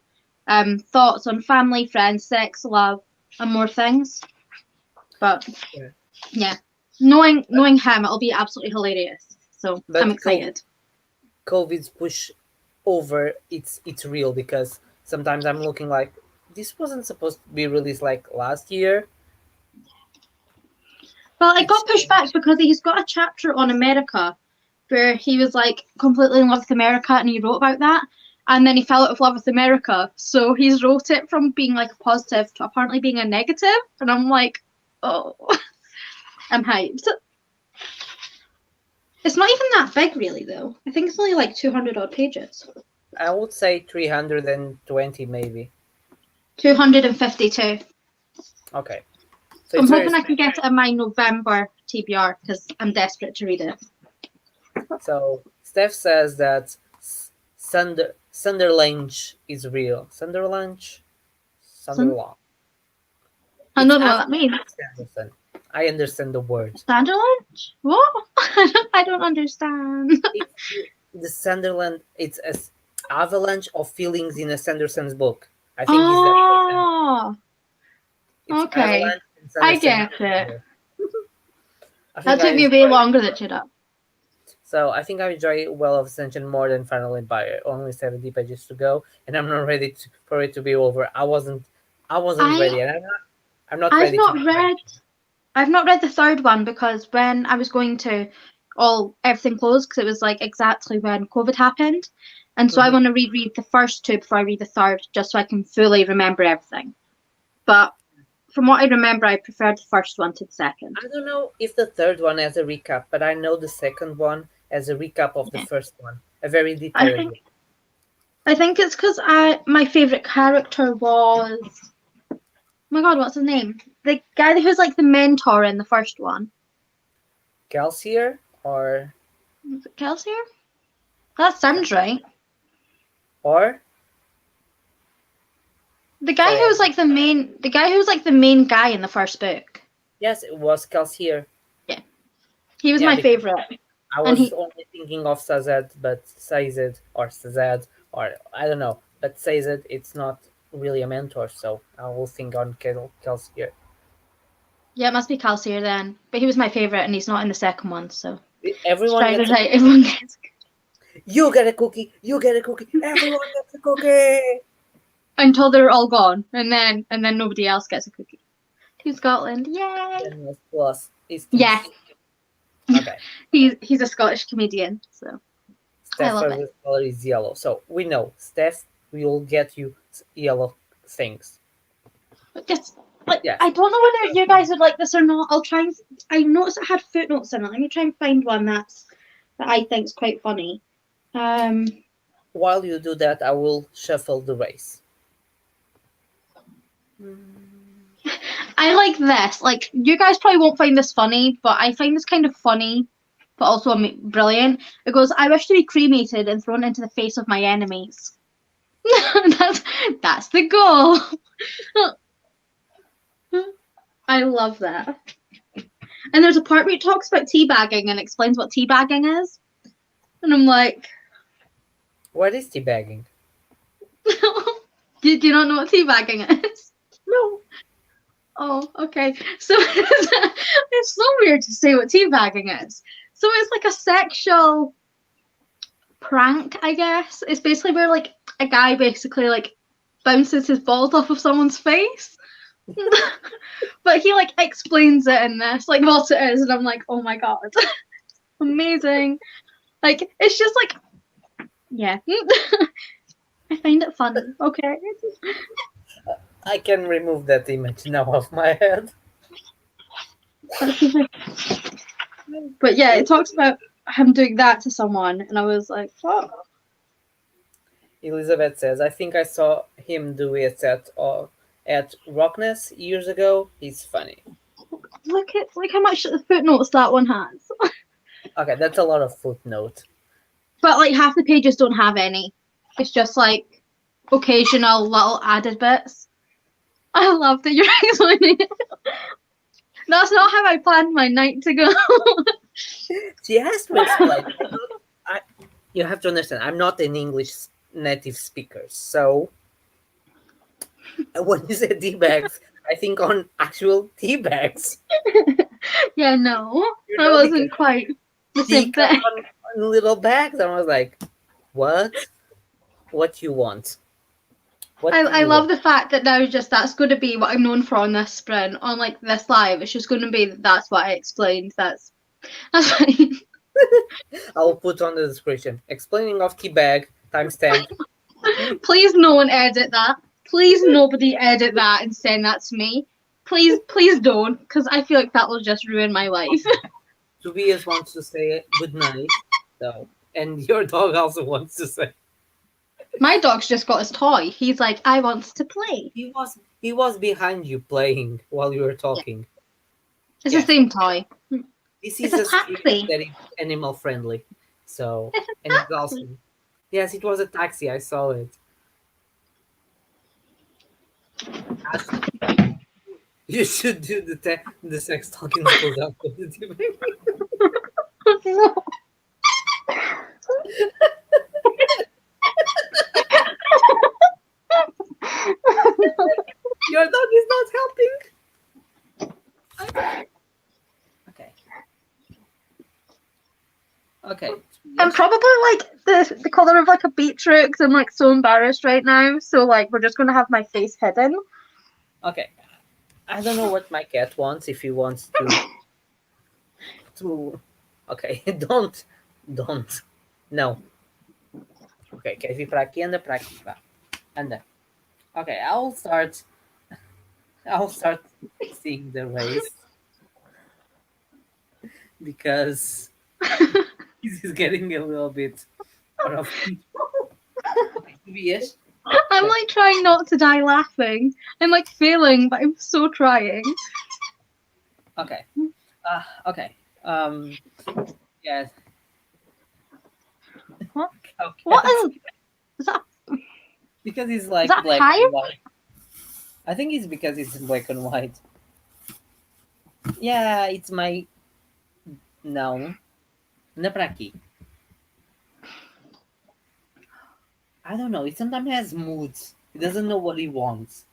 thoughts on family, friends, sex, love, and more things. But Yeah. yeah, knowing him, it'll be absolutely hilarious. So I'm But excited. COVID's push over it's real because sometimes I'm looking like this wasn't supposed to be released like last year. Well, it It's got pushed back because he's got a chapter on America where he was like completely in love with America and he wrote about that. And then he fell out of love with America. So he's wrote it from being like a positive to apparently being a negative. And I'm like, oh, I'm hyped. It's not even that big, really, though. I think it's only like 200 odd pages. I would say 320 maybe. 252. Okay. So I'm it's very hoping I can get it in my November TBR because I'm desperate to read it. so Steph says that Sunderland is real. Sunderland? Sunderland. I It's don't know what after that means. Sanderson. I understand the word. Sunderland? What? I don't understand. It's the Sunderland. It's an avalanche of feelings in a Sanderson's book. I think is that Oh, it's okay. avalanche and I Sanderson. get it. I think That I took me way longer than it should have. so I think I enjoy Well of Ascension more than Final Empire. Only 70 pages to go, and I'm not ready for it to be over. I wasn't I ready, and I'm not I've ready to not be ready. read I've not read the third one because when I was going to everything closed because it was like exactly when COVID happened. And so I Mhm. want to reread the first two before I read the third just so I can fully remember everything. But from what I remember, I preferred the first one to the second. I don't know if the third one has a recap, but I know the second one has a recap of the Yeah. first one, a very I detailed think one. I think it's because my favorite character was, oh my god, what's his name? The guy who's like the mentor in the first one. Kelsier or Was it Kelsier? That sounds right. Or The guy sorry, who was like the main guy in the first book. yes, it was Calcier. Yeah, he was Yeah, my because favorite, I and was he only thinking of Sazed, but Sazed or Sazed or I don't know, but Sazed it's not really a mentor, so I will think on Calcier. yeah, it must be Calcier then. But he was my favorite, and he's not in the second one, so Everyone Strider's gets a right. Everyone gets you get a cookie, you get a cookie, everyone gets a cookie. until they're all gone, and then nobody else gets a cookie. Team Scotland, yay! Then plus is Yeah, okay. he's a Scottish comedian, so I Steph love it. favorite color is yellow, so we know Steph will get you yellow things. But just like Yes. I don't know whether you guys would like this or not. I'll try and I noticed it had footnotes in it. Let me try and find one that I think is quite funny. Um, While you do that, I will shuffle the race. I like this. Like you guys probably won't find this funny, but I find this kind of funny, but also brilliant. It goes, "I wish to be cremated and thrown into the face of my enemies." that's the goal. I love that. And there's a part where it talks about teabagging and explains what teabagging is. And I'm like, What is teabagging? do you not know what teabagging is? No. Oh, okay. So it's so weird to say what teabagging is. So it's like a sexual prank, I guess. It's basically where like a guy basically like bounces his balls off of someone's face. But he like explains it in this, like what it is, and I'm like, oh my god. Amazing. Like it's just like yeah. I find it funny. Okay. I can remove that image now off my head. But yeah, it talks about him doing that to someone, and I was like, oh. Elizabeth says, I think I saw him do it at Rockness years ago. He's funny. Look how much footnotes that one has. Okay, that's a lot of footnote. But like half the pages don't have any. It's just like occasional little added bits. I love that you're explaining it. That's not how I planned my night to go. She has to explain. You have to understand, I'm not an English native speaker, so when you say tea bags, I think on actual tea bags. Yeah, no, You that know, wasn't because quite the tea same comes thing. on little bags, and I was like, what? What you want? What do I you love want? the fact that now just that's going to be what I'm known for on this sprint, on like this live. It's just going to be that's what I explained. That's fine. I'll put on the description. Explaining of tea bag, timestamp. Please, no one edit that. Please, nobody edit that and send that to me. Please don't, because I feel like that will just ruin my life. Tobias wants to say good night, so, and your dog also wants to say. My dog's just got his toy. He's like, I want to play. He was behind you playing while you were Yeah, talking. it's Yes, the same toy. this It's is a a script taxi. that is animal friendly. So, It's a and it's also, taxi. yes, it was a taxi. I saw it. Ashley, you should do the sex talk in school. That positive. Your dog is not helping. Okay. Okay. I'm probably like the color of like a beetroot because I'm like so embarrassed right now. So like we're just gonna have my face hidden. Okay. I don't know what my cat wants. If he wants to. Okay. Don't. No. Ok, queres vir para aqui? Anda para aqui, vá. Anda. Okay, I'll start seeing the race because this is getting a little bit out of control. Okay, Tobias. I'm like trying not to die laughing. I'm like failing, but I'm so trying. Okay. Okay. Yes. What? Okay. What is that? Because it's Is like that a black tire? and white. I think it's because it's black and white. Yeah, it's my não. Não é pra aqui. I don't know. It sometimes has moods. He doesn't know what he wants.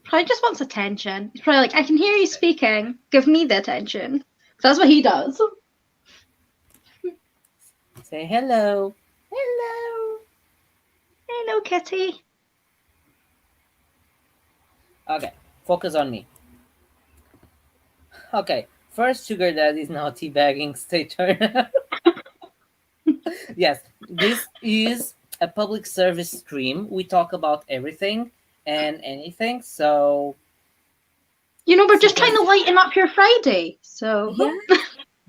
Probably just wants attention. He's probably like, I can hear you speaking. Give me the attention. That's what he does. Say hello. Hello. Hello, kitty. Okay, focus on me. Okay, first sugar daddy is now teabagging. Stay tuned. Yes, this is a public service stream. We talk about everything and anything. So You know, we're just trying suggest, to lighten up your Friday. So, yeah,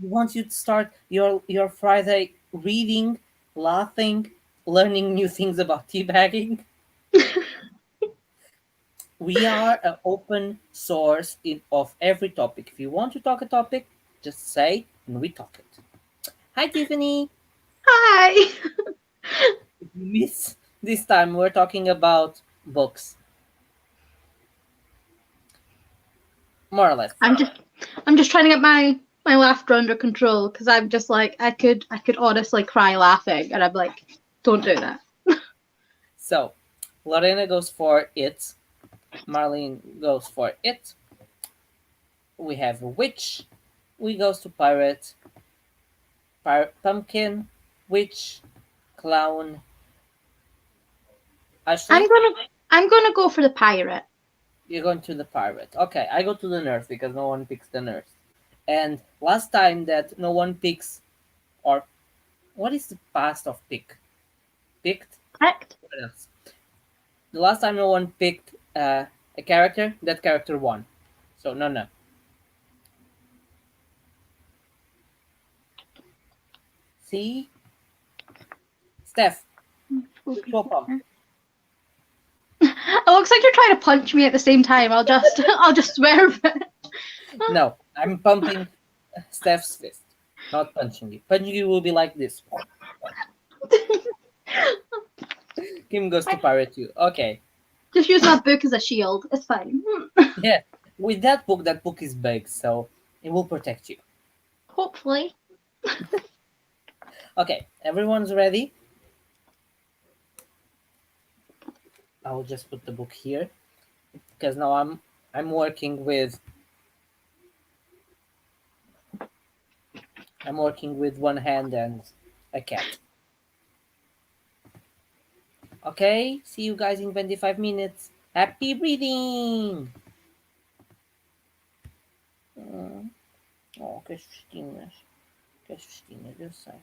we want you to start your Friday reading, laughing, learning new things about teabagging. We are an open source of every topic. If you want to talk a topic, just say and we talk it. Hi, Tiffany. hi. Miss, this time we're talking about books, more or less. I'm just, I'm just trying to get my laughter under control because I'm just like, I could honestly cry laughing, and I'm like, don't do that. So, Lorena goes for it. Marlene goes for it. We have witch. We goes to pirate. Pumpkin, witch, clown. I'm Ashley, gonna, I'm gonna go for the pirate. you're going to the pirate. Okay, I go to the nurse because no one picks the nurse. And last time that no one picks, or what is the past of pick? Picked? Correct. What else? The last time no one picked a character, that character won. So no, no. See, Steph, swap up. It looks like you're trying to punch me at the same time. I'll just swerve it. No, I'm pumping Steph's fist, not punching you. Punching you will be like this. Kim goes to pirate you. Okay, Just use my book as a shield. It's fine. yeah. With that book is big, so it will protect you. Hopefully. Okay, everyone's ready. I will just put the book here because now I'm working with one hand and a cat. Okay, see you guys in 25 minutes. Happy reading! Oh, que sustinhas. Que sustinhas, eu sei.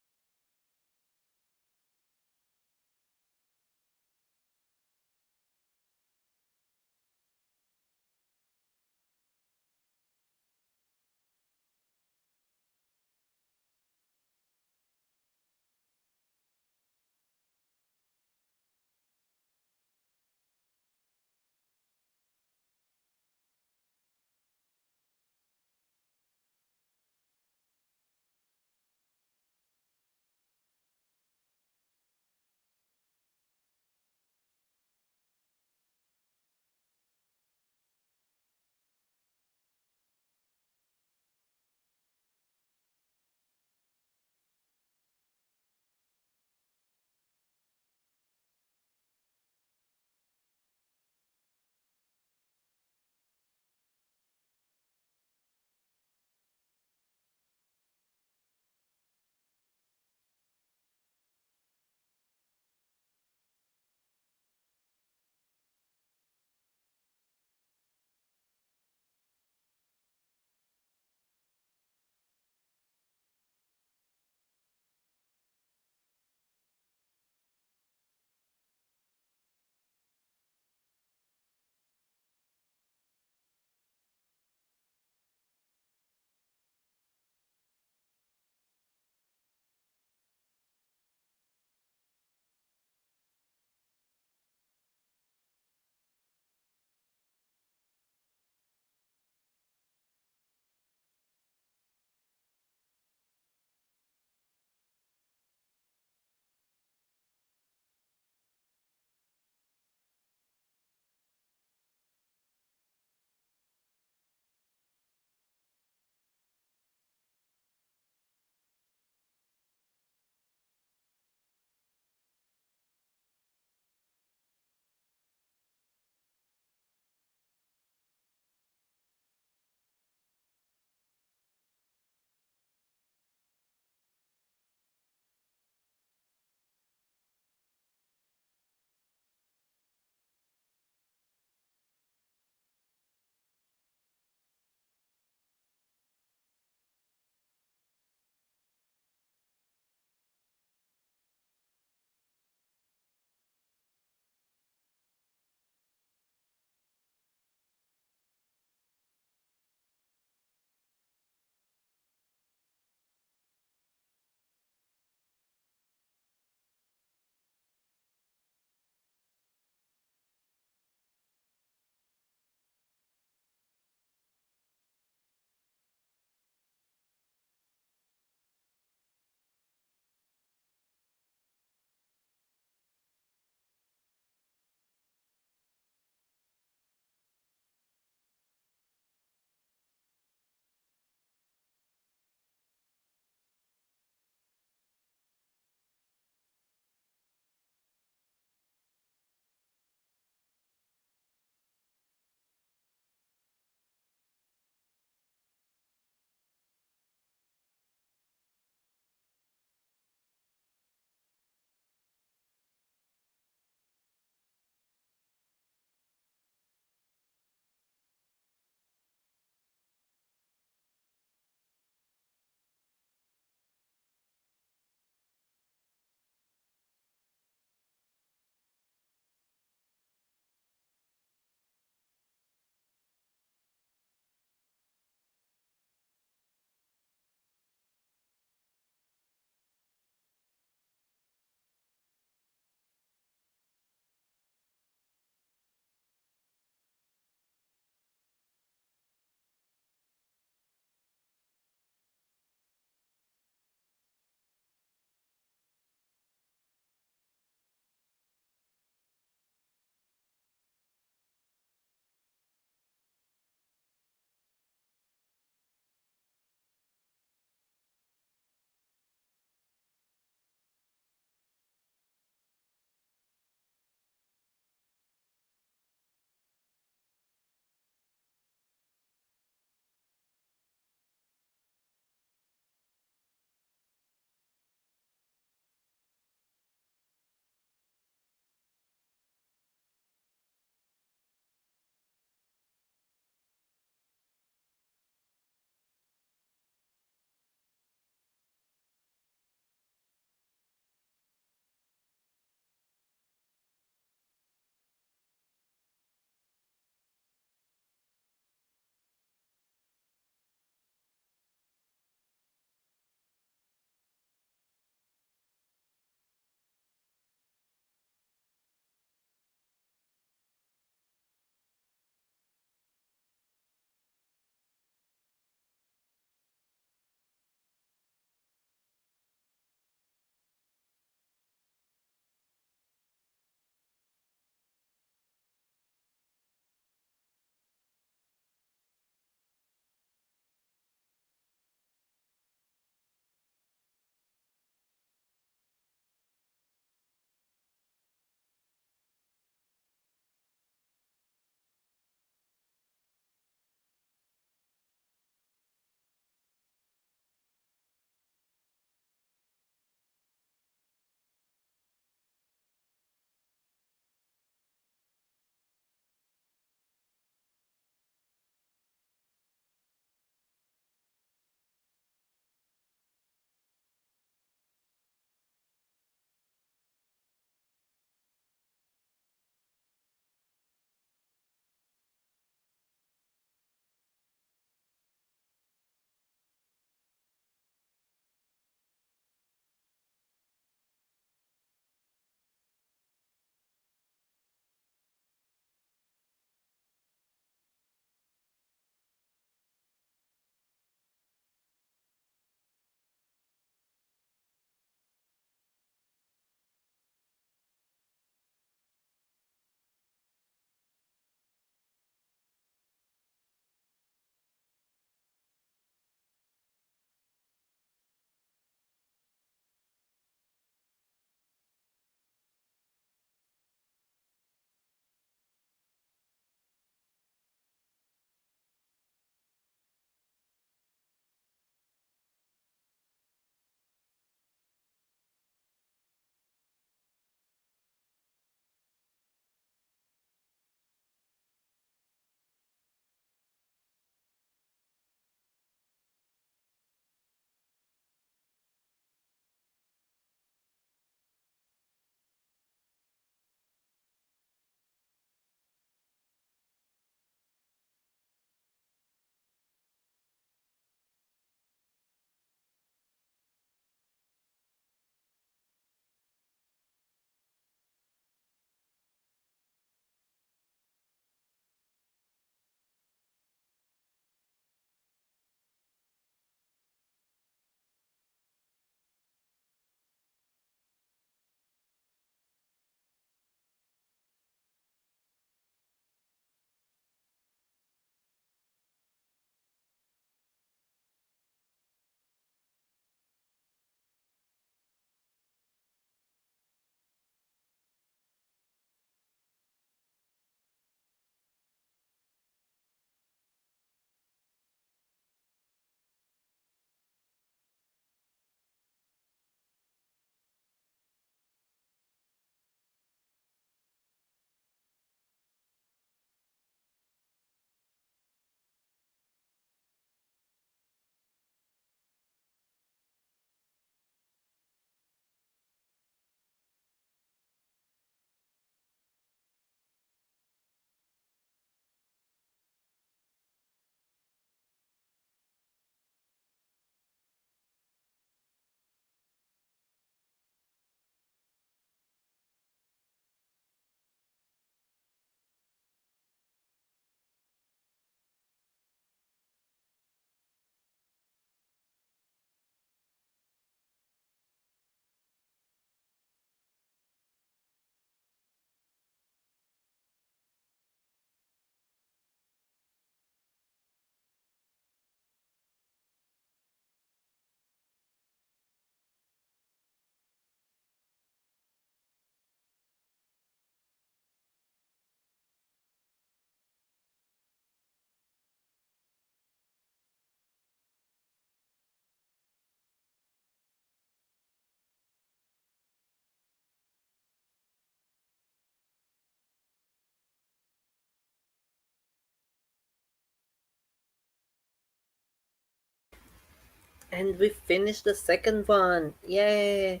And we finished the second one. Yay!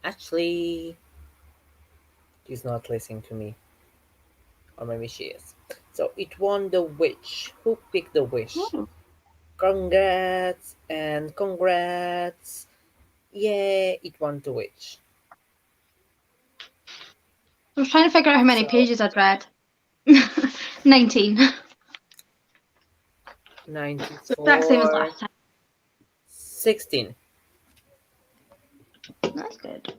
Actually, she's not listening to me. Or maybe she is. So it won the Witch. Who picked the Wish? Oh. Congrats and congrats. Yay, it won the Witch. I was trying to figure out how many So pages I'd read. 19. Exact same as 94, last time. 16. That's good.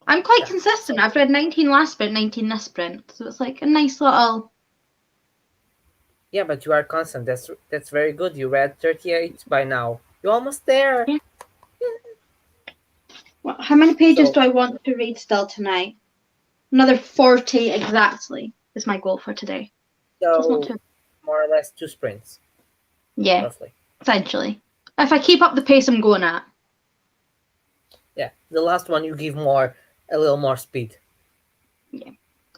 I'm quite Yeah. consistent. So I've read 19 last sprint, 19 this sprint. So it's like a nice little... yeah, but you are constant. That's very good. You read 38 by now. You're almost there. Yeah. Well, how many pages So do I want to read still tonight? Another 40 exactly is my goal for today. So it's not so too... more or less 2 sprints, Yeah, roughly. essentially. If I keep up the pace I'm going at. Yeah. The last one you give a little more speed. Yeah.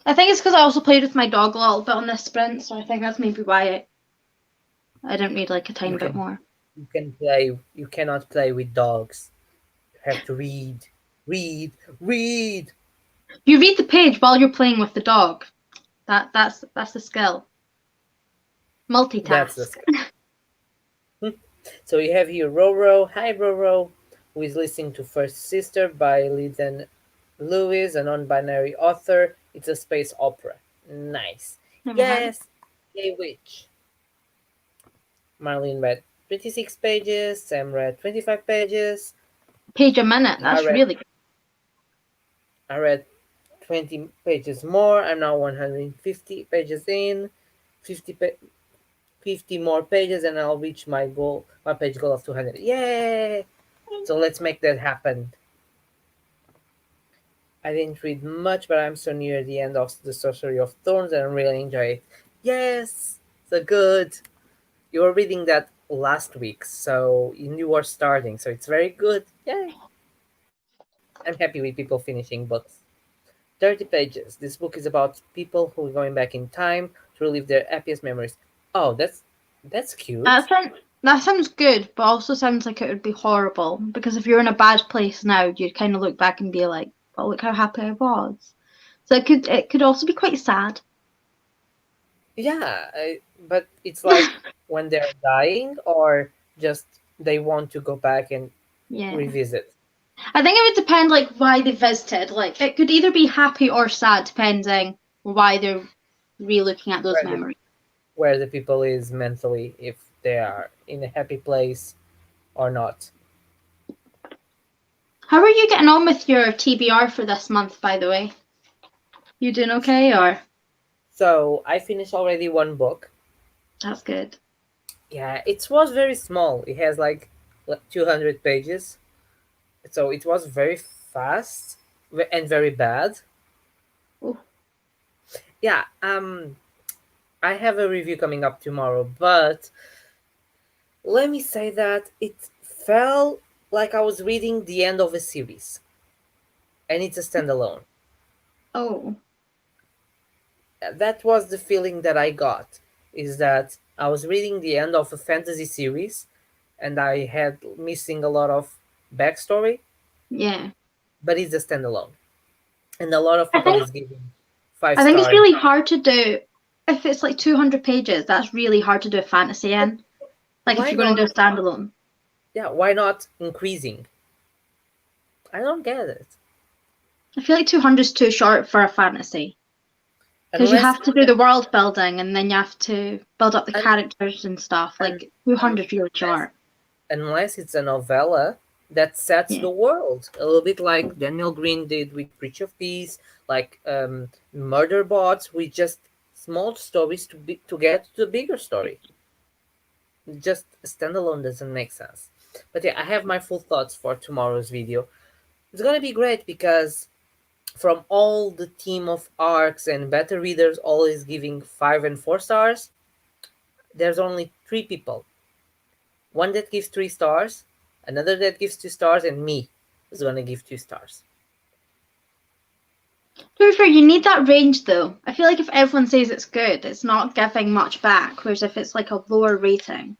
I think it's because I also played with my dog a little bit on this sprint, so I think that's maybe why I don't need like a tiny You bit can more. you can play. You cannot play with dogs. You have to read, read, read. You read the page while you're playing with the dog. That's the skill. That's the Multitask. skill. So you have here Roro. Hi Roro, who is listening to First Sister by Lyndon Lewis, a non-binary author. It's a space opera. Nice. Never heard of Yes. Yay witch. Marlene read 26 pages. Sam read 25 pages. Page a minute. I That's read really good. I read 20 pages more. I'm now 150 pages in. 50 50 more pages and I'll reach my page goal of 200. Yay! So let's make that happen. I didn't read much, but I'm so near the end of the Sorcery of Thorns and I really enjoy it. Yes! So good! You were reading that last week, so you were starting, so it's very good. Yay! I'm happy with people finishing books. 30 pages. This book is about people who are going back in time to relive their happiest memories. Oh, that's cute. That sounds good, but also sounds like it would be horrible. Because if you're in a bad place now, you'd kind of look back and be like, "Oh, look how happy I was." So it could also be quite sad. Yeah, but it's like when they're dying or just they want to go back and Yeah. revisit. I think it would depend like why they visited. Like it could either be happy or sad depending why they're re-looking at those where the memories. where the people is mentally, if they are in a happy place or not. How are you getting on with your TBR for this month, by the way? You doing okay or So I finished already one book. that's good. Yeah, it was very small. It has like 200 pages, so it was very fast and very bad. Oh, Yeah, I have a review coming up tomorrow, but let me say that it felt like I was reading the end of a series, and it's a standalone. oh, That was the feeling that I got, is that I was reading the end of a fantasy series, and I had missing a lot of backstory, yeah. but it's a standalone, and a lot of I people think is giving five I think it's star. really hard to do if it's like 200 pages. That's really hard to do a fantasy But in. Like if why you're going not? to do a standalone. Yeah, why not increasing? I don't get it. I feel like 200 is too short for a fantasy because you Unless have to do the world building and then you have to build up the un, characters and stuff. un, Like 200 is really unless short. unless it's a novella that sets Yeah. the world a little bit like Daniel Green did with Preach of Peace, like Murder Bots, with just small stories to get to the bigger story. Just standalone doesn't make sense. But yeah, I have my full thoughts for tomorrow's video. It's gonna be great because from all the team of arcs and beta readers always giving 5 and 4 stars, there's only 3 people. One that gives 3 stars, another that gives 2 stars, and me is gonna give 2 stars. To be fair, you need that range though. I feel like if everyone says it's good, it's not giving much back. Whereas if it's like a lower rating,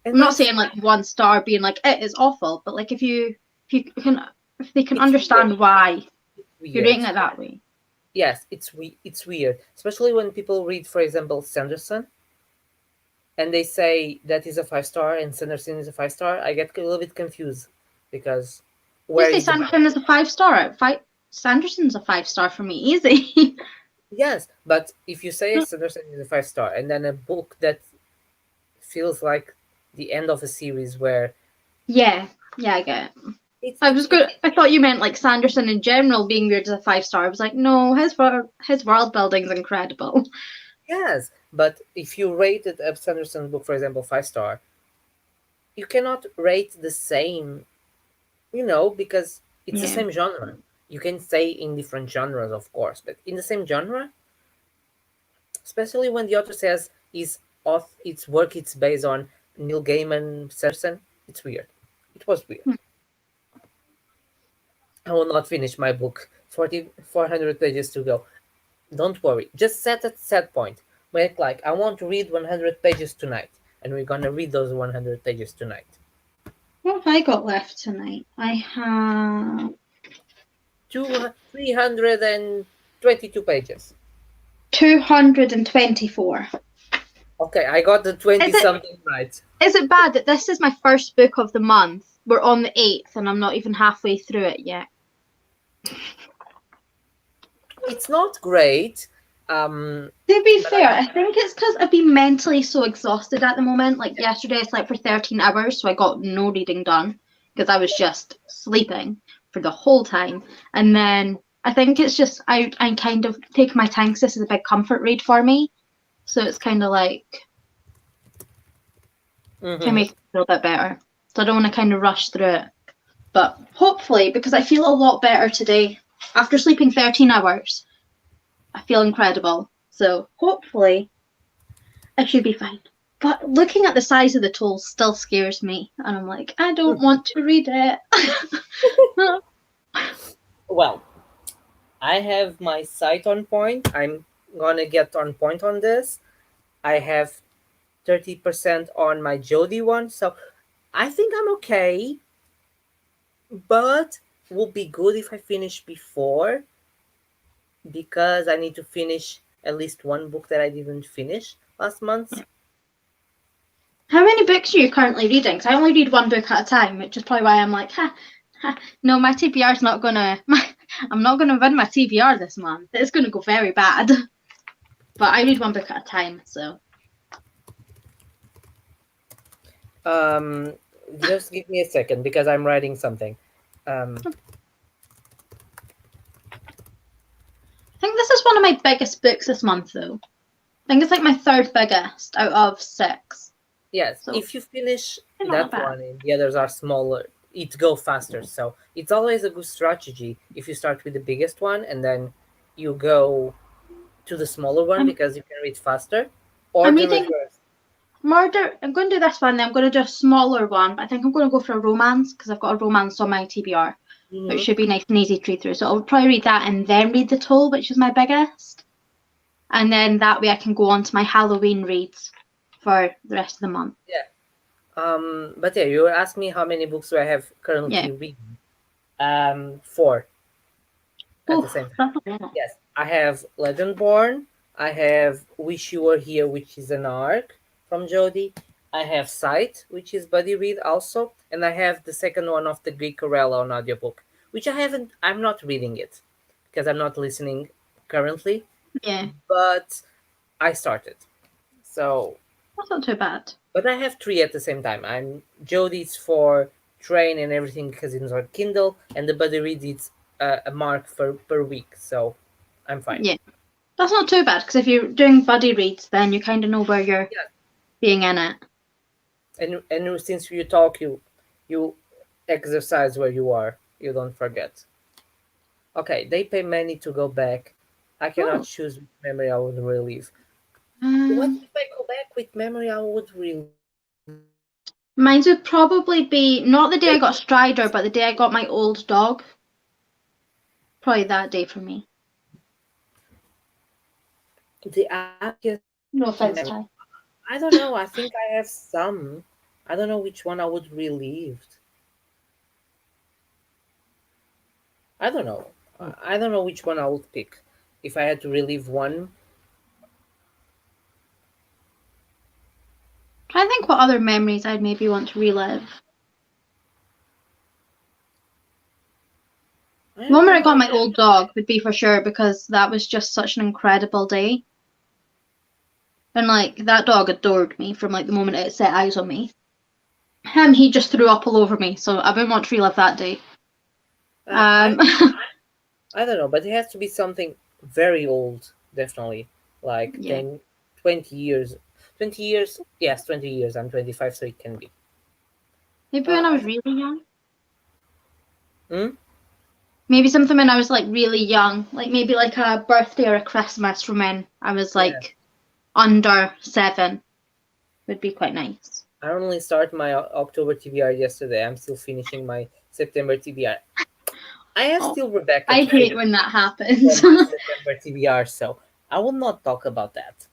And I'm not that's saying like 1 star being like it is awful, but like if they can it's weird. understand why It's you're weird. rating it that way. Yes, it's weird, especially when people read, for example, Sanderson, and they say that is a 5 star and Sanderson is a 5 star. I get a little bit confused because You where say is the Sanderson is a 5 star. Sanderson's a 5 star for me, easy. yes? But if you say Sanderson is a 5 star, and then a book that feels like the end of a series where yeah, yeah, I get it. it's I was it good. I thought you meant like Sanderson in general being weird as a 5 star. I was like, no, his world building's incredible. yes, but if you rated a Sanderson book, for example, 5 star, you cannot rate the same, because it's the Yeah, same genre. You can say in different genres, of course, but in the same genre, especially when the author says its work it's based on Neil Gaiman, Sanderson, it's weird. It was weird. I will not finish my book. 400 pages to go. Don't worry. Just set a set point. Make like I want to read 100 pages tonight, and we're gonna read those 100 pages tonight. what have I got left tonight? I have Two 322 pages. 224. Okay, I got the 20 Is it something right. is it bad that this is my first book of the month? We're on the 8th and I'm not even halfway through it yet. It's not great. Um, To be but fair, I think it's because I've been mentally so exhausted at the moment. Like yesterday, I slept for 13 hours, so I got no reading done because I was just sleeping for the whole time. And then I think it's just I kind of take my time 'cause this is a big comfort read for me. So it's kind of like can mhm. make me feel a bit better. So I don't want to kind of rush through it. But hopefully, because I feel a lot better today after sleeping 13 hours, I feel incredible. So hopefully I should be fine. But looking at the size of the toll still scares me. And I'm like, I don't want to read it. Well, I have my sight on point. I'm gonna get on point on this. I have 30% on my Jody one, so I think I'm okay. But would be good if I finish before because I need to finish at least one book that I didn't finish last month. How many books are you currently reading? 'Cause I only read one book at a time, which is probably why I'm like, no, my TBR's not gonna. I'm not gonna win my TBR this month. It's gonna go very bad. But I read one book at a time, so Um, just give me a second because I'm writing something. Um, I think this is one of my biggest books this month, though. I think it's like my third biggest out of 6. yes, So if you finish it's not that bad. one and the others are smaller, it go faster. So it's always a good strategy if you start with the biggest one and then you go to the smaller one I'm because you can read faster, or I'm the reading reverse. Murder. I'm going to do this one. Then I'm going to do a smaller one. But I think I'm going to go for a romance because I've got a romance on my TBR, which Hmm. should be nice and easy to read through. So I'll probably read that and then read The Toll, which is my biggest. And then that way I can go on to my Halloween reads for the rest of the month. Yeah. But yeah, you asked me how many books do I have Yeah. currently reading. Four at the Oh, same time. that's a lot. Yes, I have Legendborn. I have Wish You Were Here, which is an arc from Jody. I have Sight, which is buddy read also, and I have the second one of the Greek Corella on audiobook, which I haven't. I'm not reading it because I'm not listening currently, Yeah, but I started. So, that's not too bad. but I have three at the same time. I'm Jody's for train and everything because it's on Kindle, and the buddy read it's a mark for per week, so I'm fine. Yeah, that's not too bad because if you're doing buddy reads, then you kind of know where you're Yeah, being in it. and since you talk, you exercise where you are. You don't forget. Okay, they pay money to go back. I cannot Oh, choose which memory I would relive. What um, if I go back with memory I would relive? mine would probably be not the day I They got Strider, but the day I got my old dog. Probably that day for me. the happiest No memory. offense, Ty. I don't know. I think I have some. I don't know which one I would relive. I don't know. I don't know which one I would pick. If I had to relive one, I think what other memories I'd maybe want to relive. I The one don't where I got know. my old dog would be for sure because that was just such an incredible day. And like that dog adored me from like the moment it set eyes on me. And he just threw up all over me, so I wouldn't want to relive that day. I Um, I don't know, but it has to be something very old, definitely. Like yeah, 10, 20 years. 20 years? Yes, 20 years. I'm 25, so it can be. maybe when I I was really young. Hmm? Maybe something when I was like really young, like maybe like a birthday or a Christmas from when I was Yeah. like under 7 would be quite nice. I only started my October TBR yesterday. I'm still finishing my September TBR. I have Oh, still Rebecca I to hate finish when that for happens. my September TBR, so I will not talk about that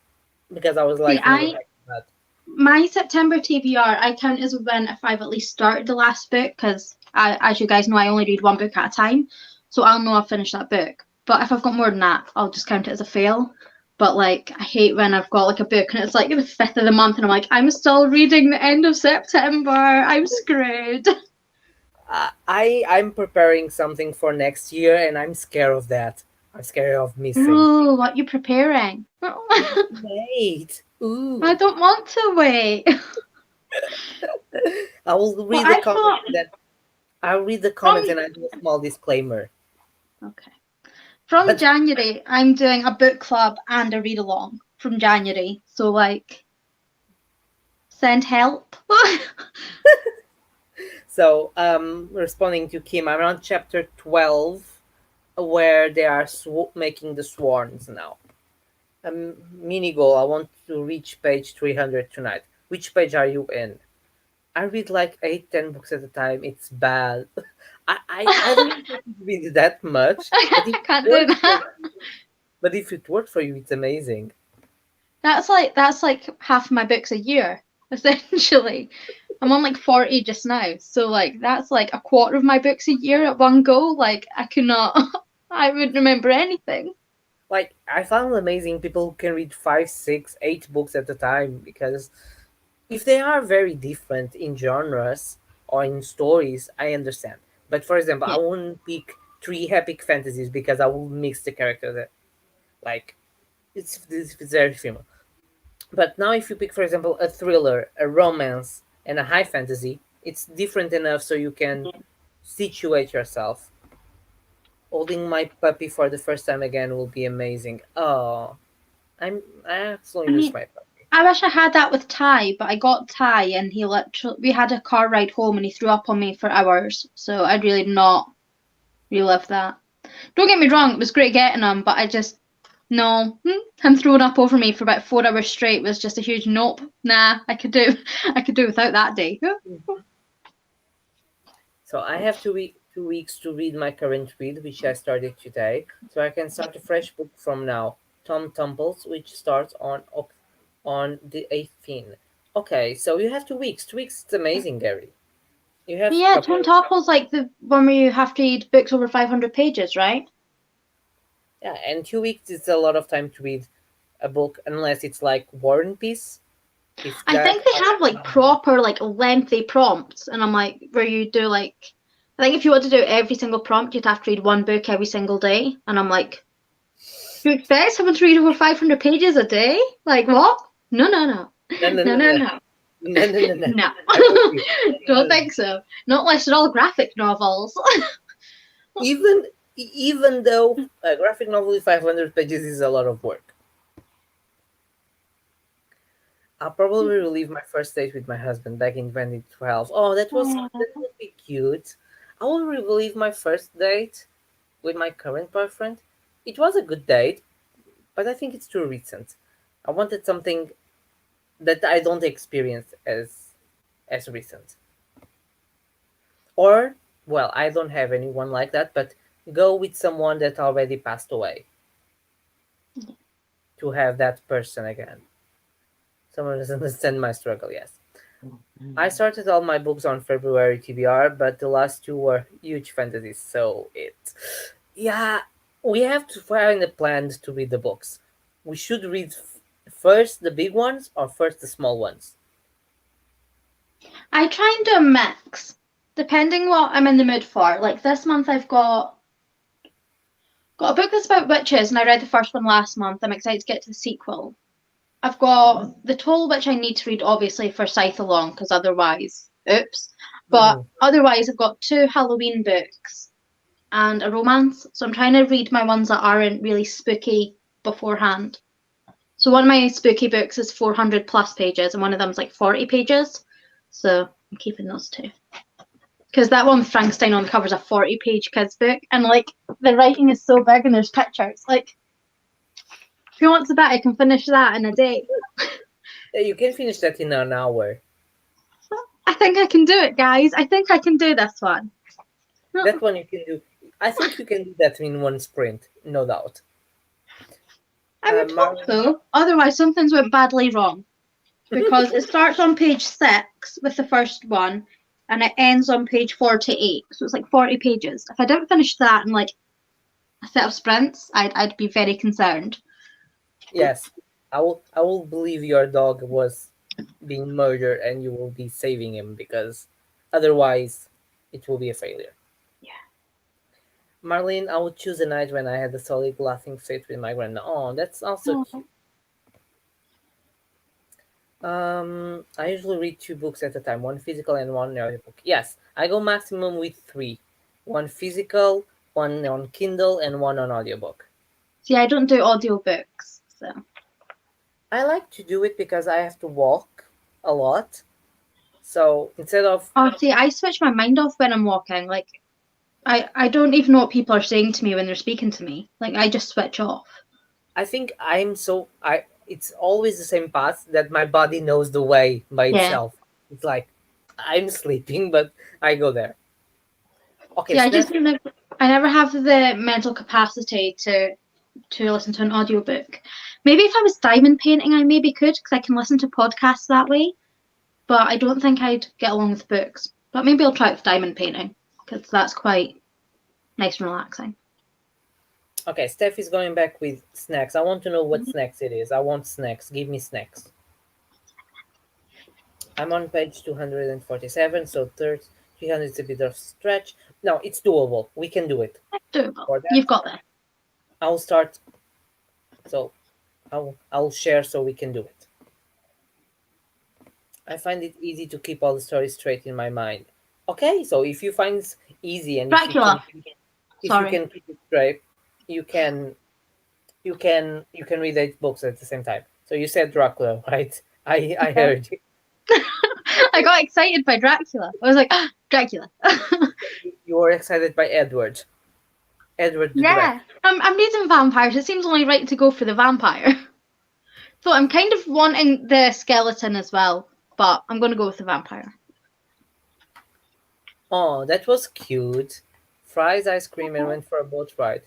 because I was See, liking Rebecca. But my September TBR, I count as when if I've at least started the last book, because as you guys know, I only read one book at a time, so I'll know I've finished that book. But if I've got more than that, I'll just count it as a fail. But like, I hate when I've got like a book and it's like the 5th of the month, and I'm like, I'm still reading the end of September. I'm screwed. I'm preparing something for next year, and I'm scared of that. I'm scared of missing. Ooh, what you preparing? Wait. I Ooh. don't want to wait. I will Well, read the I comment thought and then I'll read the from comments and I do a small disclaimer. okay. From But January, I'm doing a book club and a read along from January. So like send help. so responding to Kim, I'm on chapter 12 where they are making the swarms now. Mini goal, I want to reach page 300 tonight. Which page are you in? I read like 8, 10 books at a time. It's bad. I don't think I can read that much, but if I it can't do works for that. you, but if it works for you, it's amazing. That's like half my books a year, essentially. I'm on like 40 just now. So like that's like a quarter of my books a year at one go. Like I could not I wouldn't remember anything. Like I found it amazing people who can read 5, 6, 8 books at a time because if they are very different in genres or in stories, I understand. But for example, I Yeah. wouldn't pick 3 epic fantasies because I will mix the characters. Like it's very female. But now, if you pick, for example, a thriller, a romance, and a high fantasy, it's different enough so you can situate yourself. Holding my puppy for the first time again will be amazing. Oh, I absolutely I miss mean, my puppy. I wish I had that with Ty, but I got Ty and he literally we had a car ride home and he threw up on me for hours. So I'd really not relive that. Don't get me wrong, it was great getting him, but I just no. Him throwing up over me for about 4 hours straight was just a huge nope. Nah, I could do I could do without that day. So I have 2 weeks to read my current read, which I started today, so I can start a fresh book from now. Tom Tumbles, which starts on the 18th. Okay, so you have 2 weeks. 2 weeks is amazing, Gary. You have a Yeah, couple. Tom Topple's like the one where you have to read books over 500 pages, right? Yeah, and 2 weeks is a lot of time to read a book unless it's like War and Peace. If I that, think they have like proper like lengthy prompts, and I'm like where you do like I think if you want to do every single prompt, you'd have to read one book every single day, and I'm like, you expect someone to read over 500 pages a day? Like what? No, no, no, no, no, no, no, no, no, no, no, no, no, no. no. I refuse. Don't think so. Not unless they're all graphic novels. Even even though a graphic novel with 500 pages is a lot of work, I'll probably relive my first date with my husband back in 2012. Oh, that would be cute. I will relive my first date with my current boyfriend. It was a good date, but I think it's too recent. I wanted something that I don't experience as recent. Or, well, I don't have anyone like that, but go with someone that already passed away to have that person again. Someone doesn't understand my struggle, yes. I started all my books on February TBR, but the last two were huge fantasies, so yeah, we have to find a plan to read the books. We should read first the big ones or first the small ones. I try and do a mix, depending what I'm in the mood for. Like this month, I've got a book that's about witches, and I read the first one last month. I'm excited to get to the sequel. I've got The Toll, which I need to read, obviously, for Scythe Along, because otherwise, oops. But Mhm. otherwise, I've got two Halloween books and a romance. So I'm trying to read my ones that aren't really spooky beforehand. So one of my spooky books is 400 plus pages, and one of them's like 40 pages. So I'm keeping those two. Because that one with Frankenstein on the cover is a 40-page kids book, and like the writing is so big and there's pictures. Like, if you want to bet, I can finish that in a day. Yeah, you can finish that in an hour. I think I can do it, guys. I think I can do this one. That one you can do. I think you can do that in one sprint, no doubt. I would hope Marlon, so. Otherwise, something's went badly wrong. Because it starts on page 6 with the first one, and it ends on page 48. So it's like 40 pages. If I didn't finish that in like a set of sprints, I'd be very concerned. yes, I will believe your dog was being murdered and you will be saving him because otherwise it will be a failure. Yeah. Marlene, I would choose a night when I had a solid laughing fit with my grandma. Oh, that's also cute. Oh. I usually read two books at a time, one physical and one audiobook. Yes, I go maximum with three. One physical, one on Kindle, and one on audiobook. See, I don't do audiobooks, so. I like to do it because I have to walk a lot. So instead of, Oh, see, I switch my mind off when I'm walking. Like, I don't even know what people are saying to me when they're speaking to me. Like, I just switch off. I think it's always the same path that my body knows the way by Yeah. itself. It's like I'm sleeping, but I go there. Okay, See, Steph. I never have the mental capacity to listen to an audiobook. Maybe if I was diamond painting, I maybe could because I can listen to podcasts that way. But I don't think I'd get along with books. But maybe I'll try it with diamond painting because that's quite nice and relaxing. Okay, Steph is going back with snacks. I want to know what snacks it is. I want snacks. Give me snacks. I'm on page 247, so 300 is a bit of stretch. No, it's doable. We can do it. Doable. For You've that, got this. I'll start. So I'll share so we can do it. I find it easy to keep all the stories straight in my mind. Okay, so if you find it easy and Dracula. if you Sorry. can keep it straight, you can you can read 8 books at the same time. So you said Dracula, right? I Yeah. heard you. I got excited by Dracula. I was like, Dracula. You were excited by Edward. Edward the Drac. Yeah. I'm reading vampires. It seems only right to go for the vampire. So I'm kind of wanting the skeleton as well, but I'm going to go with the vampire. Oh, that was cute. Fries ice cream and went for a boat ride.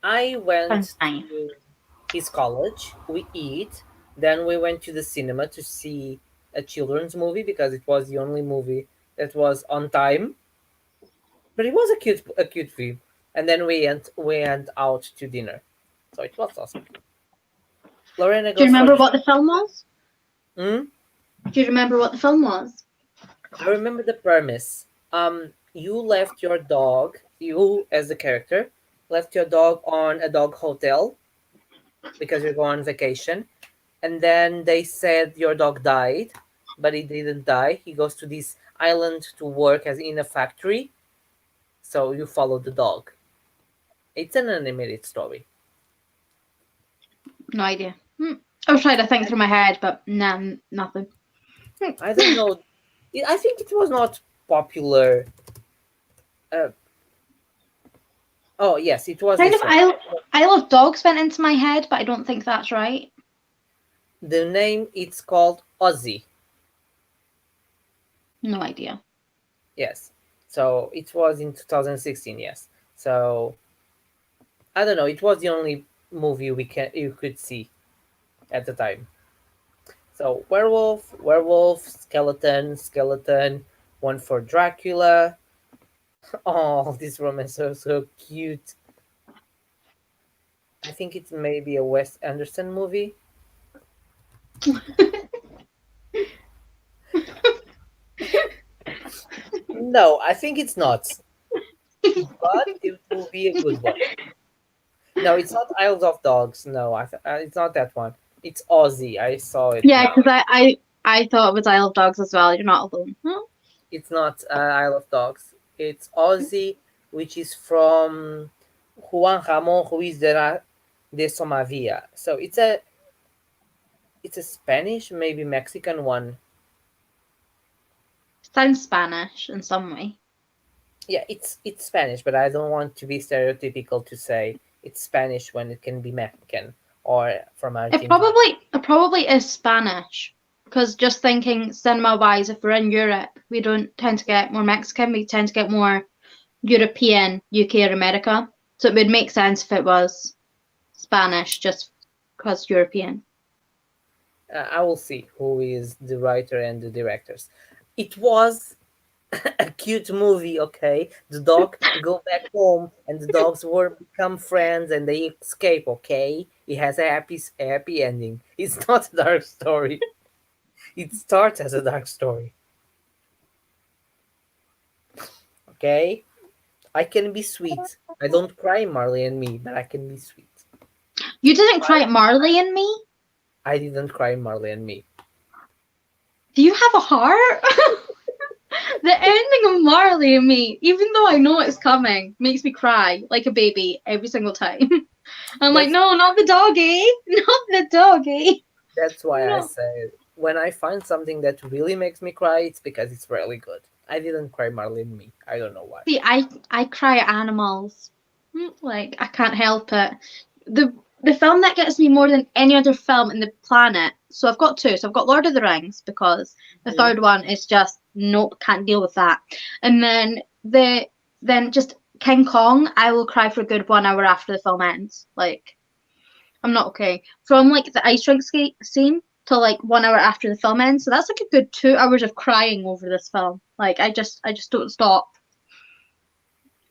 I Sounds went nice. to his college. We eat. Then we went to the cinema to see a children's movie because it was the only movie that was on time. But it was a cute film. And then we went out to dinner. So it was awesome. Lorena Do you goes for remember the what the film was? hmm? Do you remember what the film was? I remember the premise. You left your dog, you as the character, left your dog on a dog hotel because you're going on vacation. And then they said your dog died, but he didn't die. He goes to this island to work as in a factory. So you follow the dog. It's an animated story. No idea. I was trying to think through my head, but nah, nothing. I don't know. I think it was not popular. Uh, oh yes, it was Kind of this one. I love dogs went into my head, but I don't think that's right. The name it's called Ozzy. No idea. Yes. So it was in 2016. Yes. So I don't know. It was the only movie you could see at the time. So werewolf, skeleton, skeleton. One for Dracula. Oh, these romance are so cute. I think it's maybe a Wes Anderson movie. No, I think it's not, but it will be a good one. No, it's not Isles of Dogs. No, it's not that one. It's Aussie. I saw it Yeah, now. because I thought it was Isle of Dogs as well. You're not alone. Huh? It's not Isle of Dogs. It's Aussie, which is from Juan Ramon Ruiz de Somavia. So it's a Spanish, maybe Mexican one. Sounds Spanish in some way. Yeah, it's Spanish, but I don't want to be stereotypical to say it's Spanish when it can be Mexican or from Argentina. It probably is Spanish. Because just thinking cinema wise, if we're in Europe, we don't tend to get more Mexican. We tend to get more European, UK or America. So it would make sense if it was Spanish, just because European. I will see who is the writer and the directors. It was a cute movie, okay? The dog go back home and the dogs were become friends and they escape, okay? It has a happy ending. It's not a dark story. It starts as a dark story, okay? I can be sweet. I don't cry Marley and Me, but I can be sweet. You didn't cry I, at Marley and Me? I didn't cry Marley and Me. Do you have a heart? The ending of Marley and Me, even though I know it's coming, makes me cry like a baby every single time. I'm like, That's no, not the doggy, not the doggy. that's why I No. say when I find something that really makes me cry, it's because it's really good. I didn't cry Marley and Me. I don't know why. See, I cry at animals. Like I can't help it. The film that gets me more than any other film in the planet. So I've got two. So I've got Lord of the Rings because the Mhm. third one is just nope, can't deal with that. And then just King Kong, I will cry for a good 1 hour after the film ends. Like I'm not okay. From like the ice rink skate scene to like 1 hour after the film ends. So that's like a good 2 hours of crying over this film. Like I just don't stop.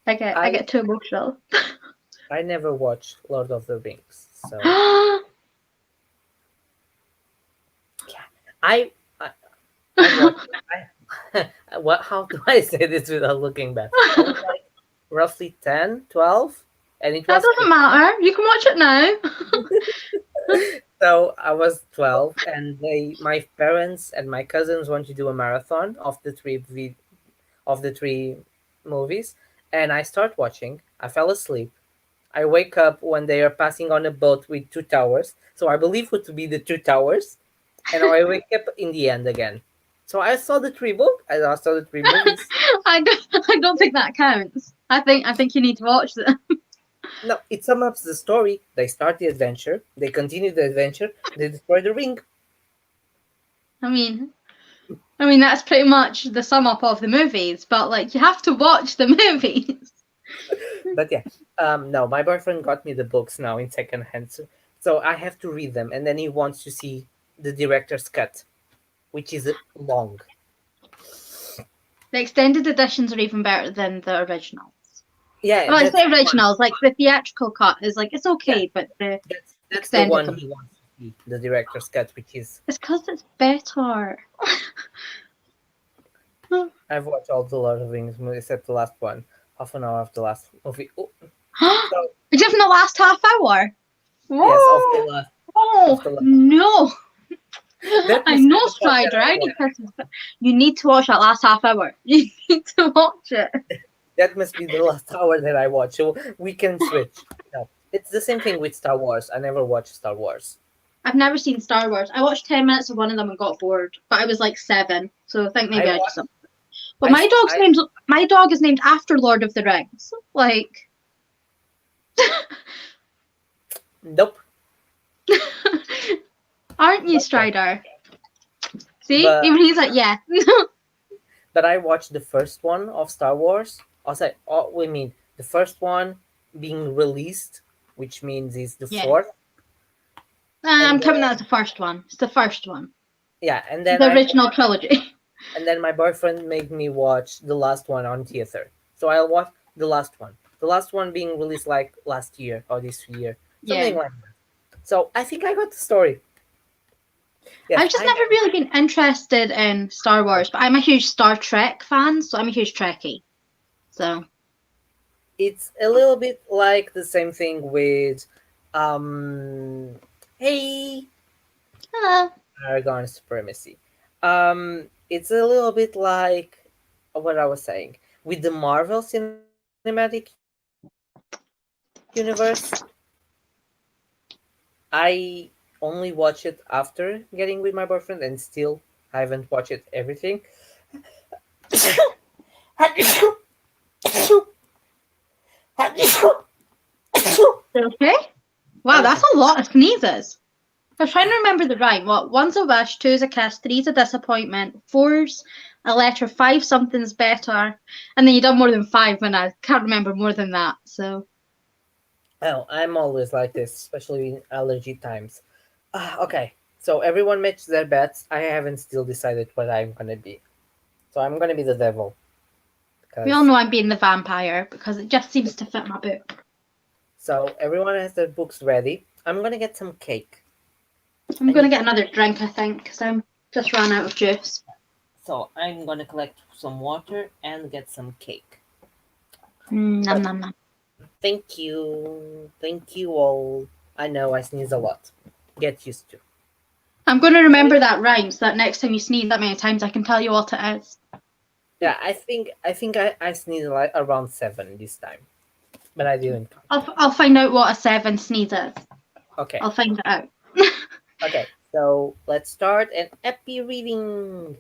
I I get too emotional. I never watched Lord of the Rings, so yeah, I I watched. I what? How do I say this without looking back? I was like roughly 10, 12, and it That was doesn't Christmas. matter. You can watch it now. So I was 12, and my parents and my cousins want to do a marathon of the three movies, and I start watching. I fell asleep. I wake up when they are passing on a boat with two towers, so I believe it to be the two towers, and I wake up in the end again. So I saw the three book. I saw the three movies. I don't think that counts. I think you need to watch it. No, it sums up the story. They start the adventure. They continue the adventure. They destroy the ring. I mean, that's pretty much the sum up of the movies. But like, you have to watch the movies. But yeah, no, my boyfriend got me the books now in second hand, so I have to read them, and then he wants to see the director's cut, which is long. The extended editions are even better than the originals. Yeah, Well, I that's say the one. originals. Like the theatrical cut is like it's Yeah, okay, but the that's the extended one one, he wants to see, the director's cut, which is it's because it's better. I've watched all the Lord of the Rings movies except the last one, half an hour of the last movie. Oh, so Except in the last half hour. yes, of the Whoa! last of Oh the last. no! That I must be know the part that Strider. I I need watched. Christmas, but you need to watch that last half hour. You need to watch it. That must be the last hour that I watch. So we can switch. No, it's the same thing with Star Wars. I never watched Star Wars. I've never seen Star Wars. I watched 10 minutes of one of them and got bored, but I was like 7, so I think I maybe I just. watched. But my dog's I named. My dog is named after Lord of the Rings. Like, nope. aren't you, But yeah, Strider? See, but even he's like, yeah. but I watched the first one of Star Wars. Also, oh, we mean the first one being released, which means it's the Yeah. fourth, I'm and counting that as the first one. It's the first one. Yeah, and then The I original trilogy. and then my boyfriend made me watch the last one on theater. So I'll watch the last one. The last one being released like last year or this year, something Yeah. like that. So I think I got the story. Yes, I've just I never really been interested in Star Wars, but I'm a huge Star Trek fan, so I'm a huge Trekkie. So, it's a little bit like the same thing with um hey hello. Aragon supremacy. It's a little bit like what I was saying with the Marvel Cinematic Universe. I only watch it after getting with my boyfriend, and still I haven't watched it everything. Okay. Wow, I'm that's okay. a lot of sneezes. I was trying to remember the rhyme. What? One's a wish, two's a kiss, three's a disappointment, four's a letter, five something's better, and then you done more than five, and I can't remember more than that. So Oh, I'm always like this, especially in allergy times. Okay, so everyone makes their bets. I haven't still decided what I'm gonna be. So I'm gonna be the devil we all because know I'm being the vampire because it just seems to fit my book. so everyone has their books ready. I'm gonna get some cake. I'm I gonna need get another drink, I think, because I'm just ran out of juice. so I'm gonna collect some water and get some cake. Nom But nom nom. thank you all. I know I sneeze a lot. Get used to. I'm going to remember that rhyme so that next time you sneeze that many times, I can tell you what it is. Yeah, I sneezed like around 7 this time, but I didn't count. I'll find out what a seven sneeze is. Okay, I'll find it out. okay. So let's start an epi reading.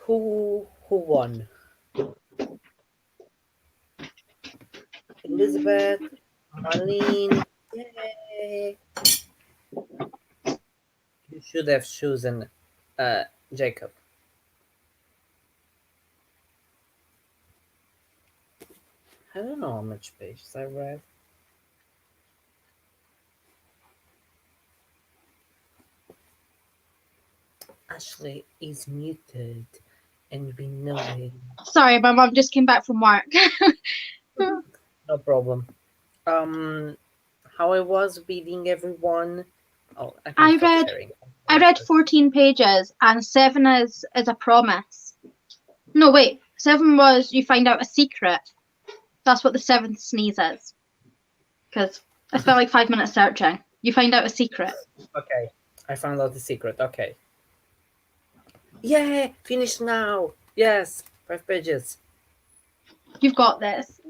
Who won? Elizabeth, Marlene. Yay! You should have chosen Jacob. I don't know how much pages I read. Ashley is muted, and we know it. Sorry, my mum just came back from work. No problem. Um, how I was reading everyone. Oh, I can I stop read sharing. I read 14 pages, and 7 is a promise. No, wait. 7 was you find out a secret. That's what the 7th sneeze is. Because I spent like 5 minutes searching. You find out a secret. Okay, I found out the secret. Okay. Yeah, finish now. Yes, 5 pages. You've got this.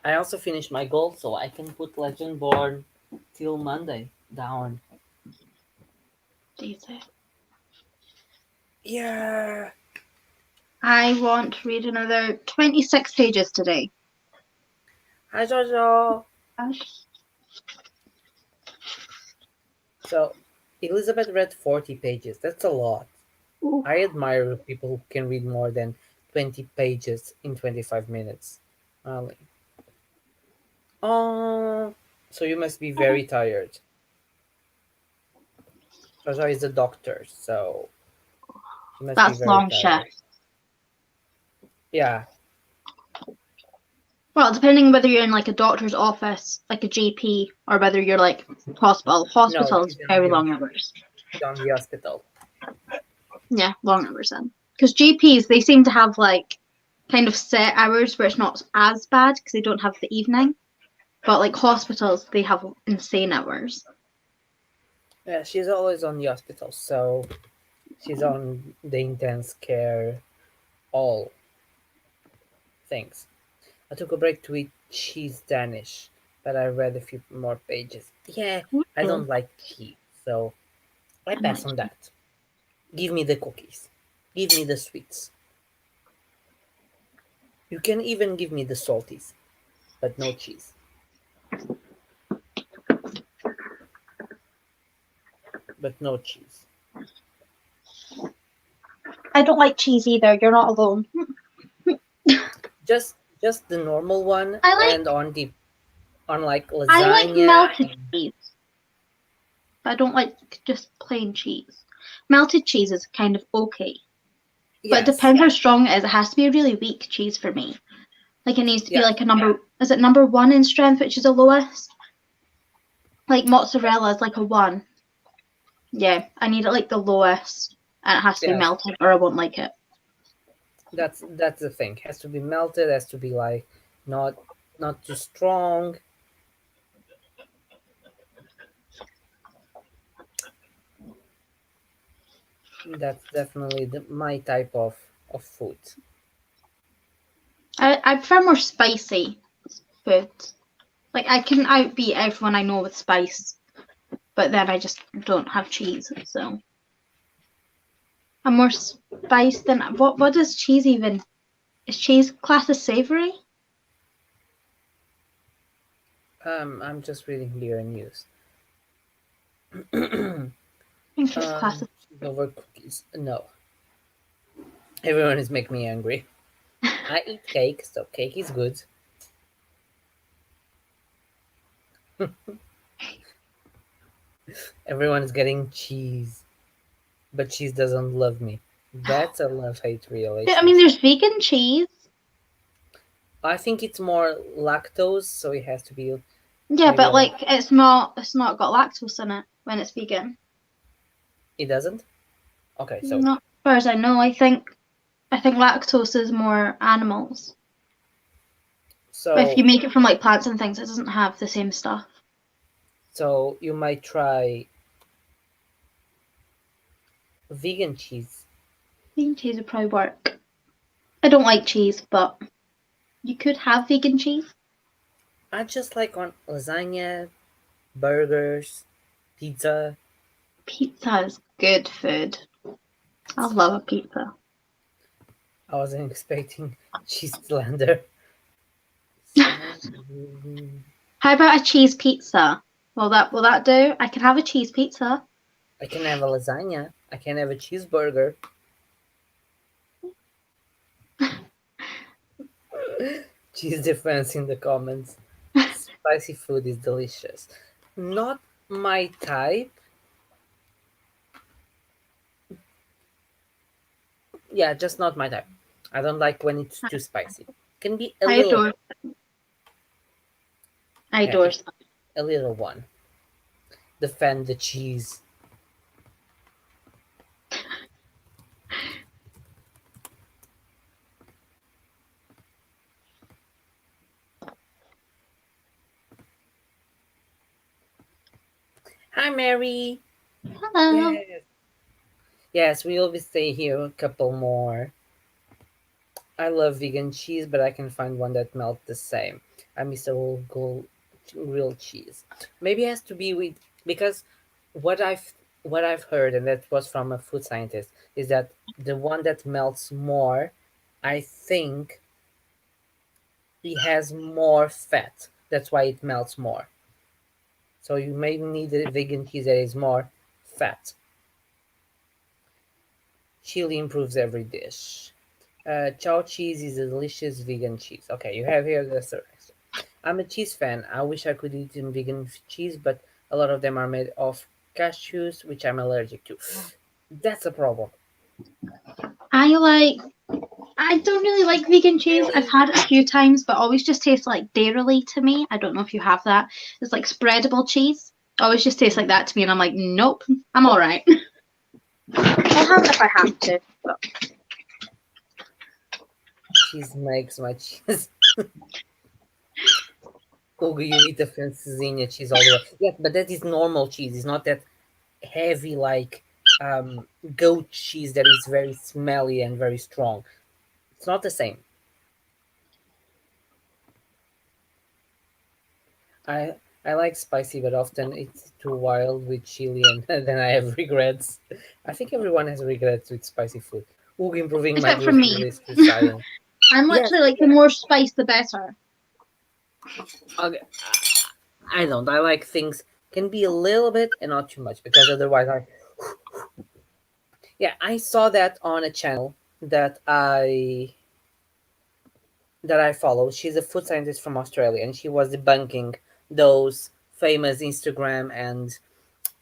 I also finished my goal, so I can put Legendborn till Monday down. Daisy. Yeah. I want to read another 26 pages today. Hi, Jojo. So, Elizabeth read 40 pages. That's a lot. Ooh. I admire people who can read more than 20 pages in 25 minutes. Really. Oh, so you must be very tired. Jojo is a doctor, so she must be That's very long tired. shift. Yeah. Well, depending whether you're in like a doctor's office, like a GP, or whether you're like hospital. No, Hospitals, very long hours. she's on the hospital. Yeah, long hours then. Because GPs, they seem to have like kind of set hours where it's not as bad because they don't have the evening. But like hospitals, they have insane hours. Yeah, she's always on the hospital, so she's on the intense care, all things. I took a break to eat cheese Danish, but I read a few more pages. Yeah, I Ooh. don't like cheese, so I I'm pass like, on that. Give me the cookies. Give me the sweets. You can even give me the salties, but no cheese. But no cheese. I don't like cheese either. You're not alone. Just the normal one, I like and on like I like lasagna. melted cheese. I don't like just plain cheese. Melted cheese is kind of okay. But it Yes, depends how strong it is. It has to be a really weak cheese for me. Like it needs to be yeah, like a number. Is it number 1 in strength, which is the lowest? Like mozzarella is like a 1. Yeah, I need it like the lowest, and it has to be yes. melted, or I won't like it. That's the thing. Has to be melted. Has to be like not not too strong. That's definitely my type of food. I prefer more spicy food. Like I can outbeat everyone I know with spice, but then I just don't have cheese, so I'm more spice than what does cheese even? Is cheese classed as savory? I'm just reading Beer News. I think it's classed as Cheese over cookies. No, everyone is making me angry. I eat cake, so cake is good. Everyone is getting cheese, but cheese doesn't love me. That's a love-hate I mean, relationship. there's vegan cheese. I think it's more lactose, so it has to be Yeah, maybe but a little. like it's not got lactose in it when it's vegan. It doesn't. Okay, so Not as far as I know. I think lactose is more animals. But if so you make it from like plants and things, it doesn't have the same stuff. so you might try vegan cheese. Vegan cheese would probably work. I don't like cheese, but you could have vegan cheese. I just like on lasagna, burgers, pizza. Pizza is good food. I love a pizza. I wasn't expecting cheese slander. How about a cheese pizza? Will that do? I can have a cheese pizza. I can have a lasagna. I can have a cheeseburger. Cheese difference in the comments. Spicy food is delicious. Not my type. Yeah, just not my type. I don't like when it's too spicy. Can be a I little, adore. I yeah, adore. a little one. Defend the cheese. Hi, Mary. Hello. Yes, yes, we will be staying here a couple more. I love vegan cheese, but I can find one that melts the same. I miss the old gold real cheese. Maybe it has to be with because what I've what I've heard, and that was from a food scientist, is that the one that melts more, I think, it has more fat. That's why it melts more. So you may need a vegan cheese that is more fat. Chili improves every dish. Chow cheese is a delicious vegan cheese. Okay, you have here the third. I'm a cheese fan. I wish I could eat in vegan cheese, but a lot of them are made of cashews, which I'm allergic to. That's a problem. I like. I don't really like vegan cheese. I've Really? had it a few times, but always just tastes like dairy to me. I don't know if you have that. It's like spreadable cheese. Always just tastes like that to me, and I'm like, nope, I'm all right. I'll have it if I have to. But Cheese makes my cheese. Oh, you eat the Francesinha cheese all the way. Yeah, but that is normal cheese. It's not that heavy like goat cheese that is very smelly and very strong. It's not the same. I I like spicy, but often it's too wild with chili, and then I have regrets. I think everyone has regrets with spicy food. Ooh, improving my except for grocery me, list through science. I'm Yes, literally like the more spice, the better. okay. I don't. I like things can be a little bit and not too much because otherwise I. Yeah, I saw that on a channel that I follow. She's a food scientist from Australia, and she was debunking those famous Instagram and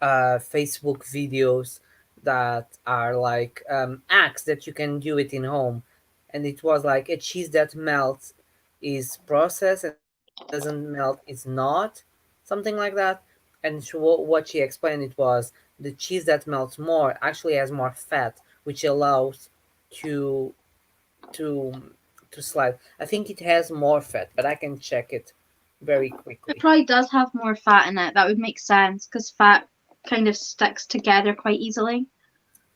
Facebook videos that are like acts that you can do it in home, and it was like a cheese that melts is processed and that doesn't melt is not, something like that. And what she explained it was the cheese that melts more actually has more fat, which allows to to to slide. I think it has more fat, but I can check it very It quickly. probably does have more fat in it. That would make sense because fat kind of sticks together quite easily.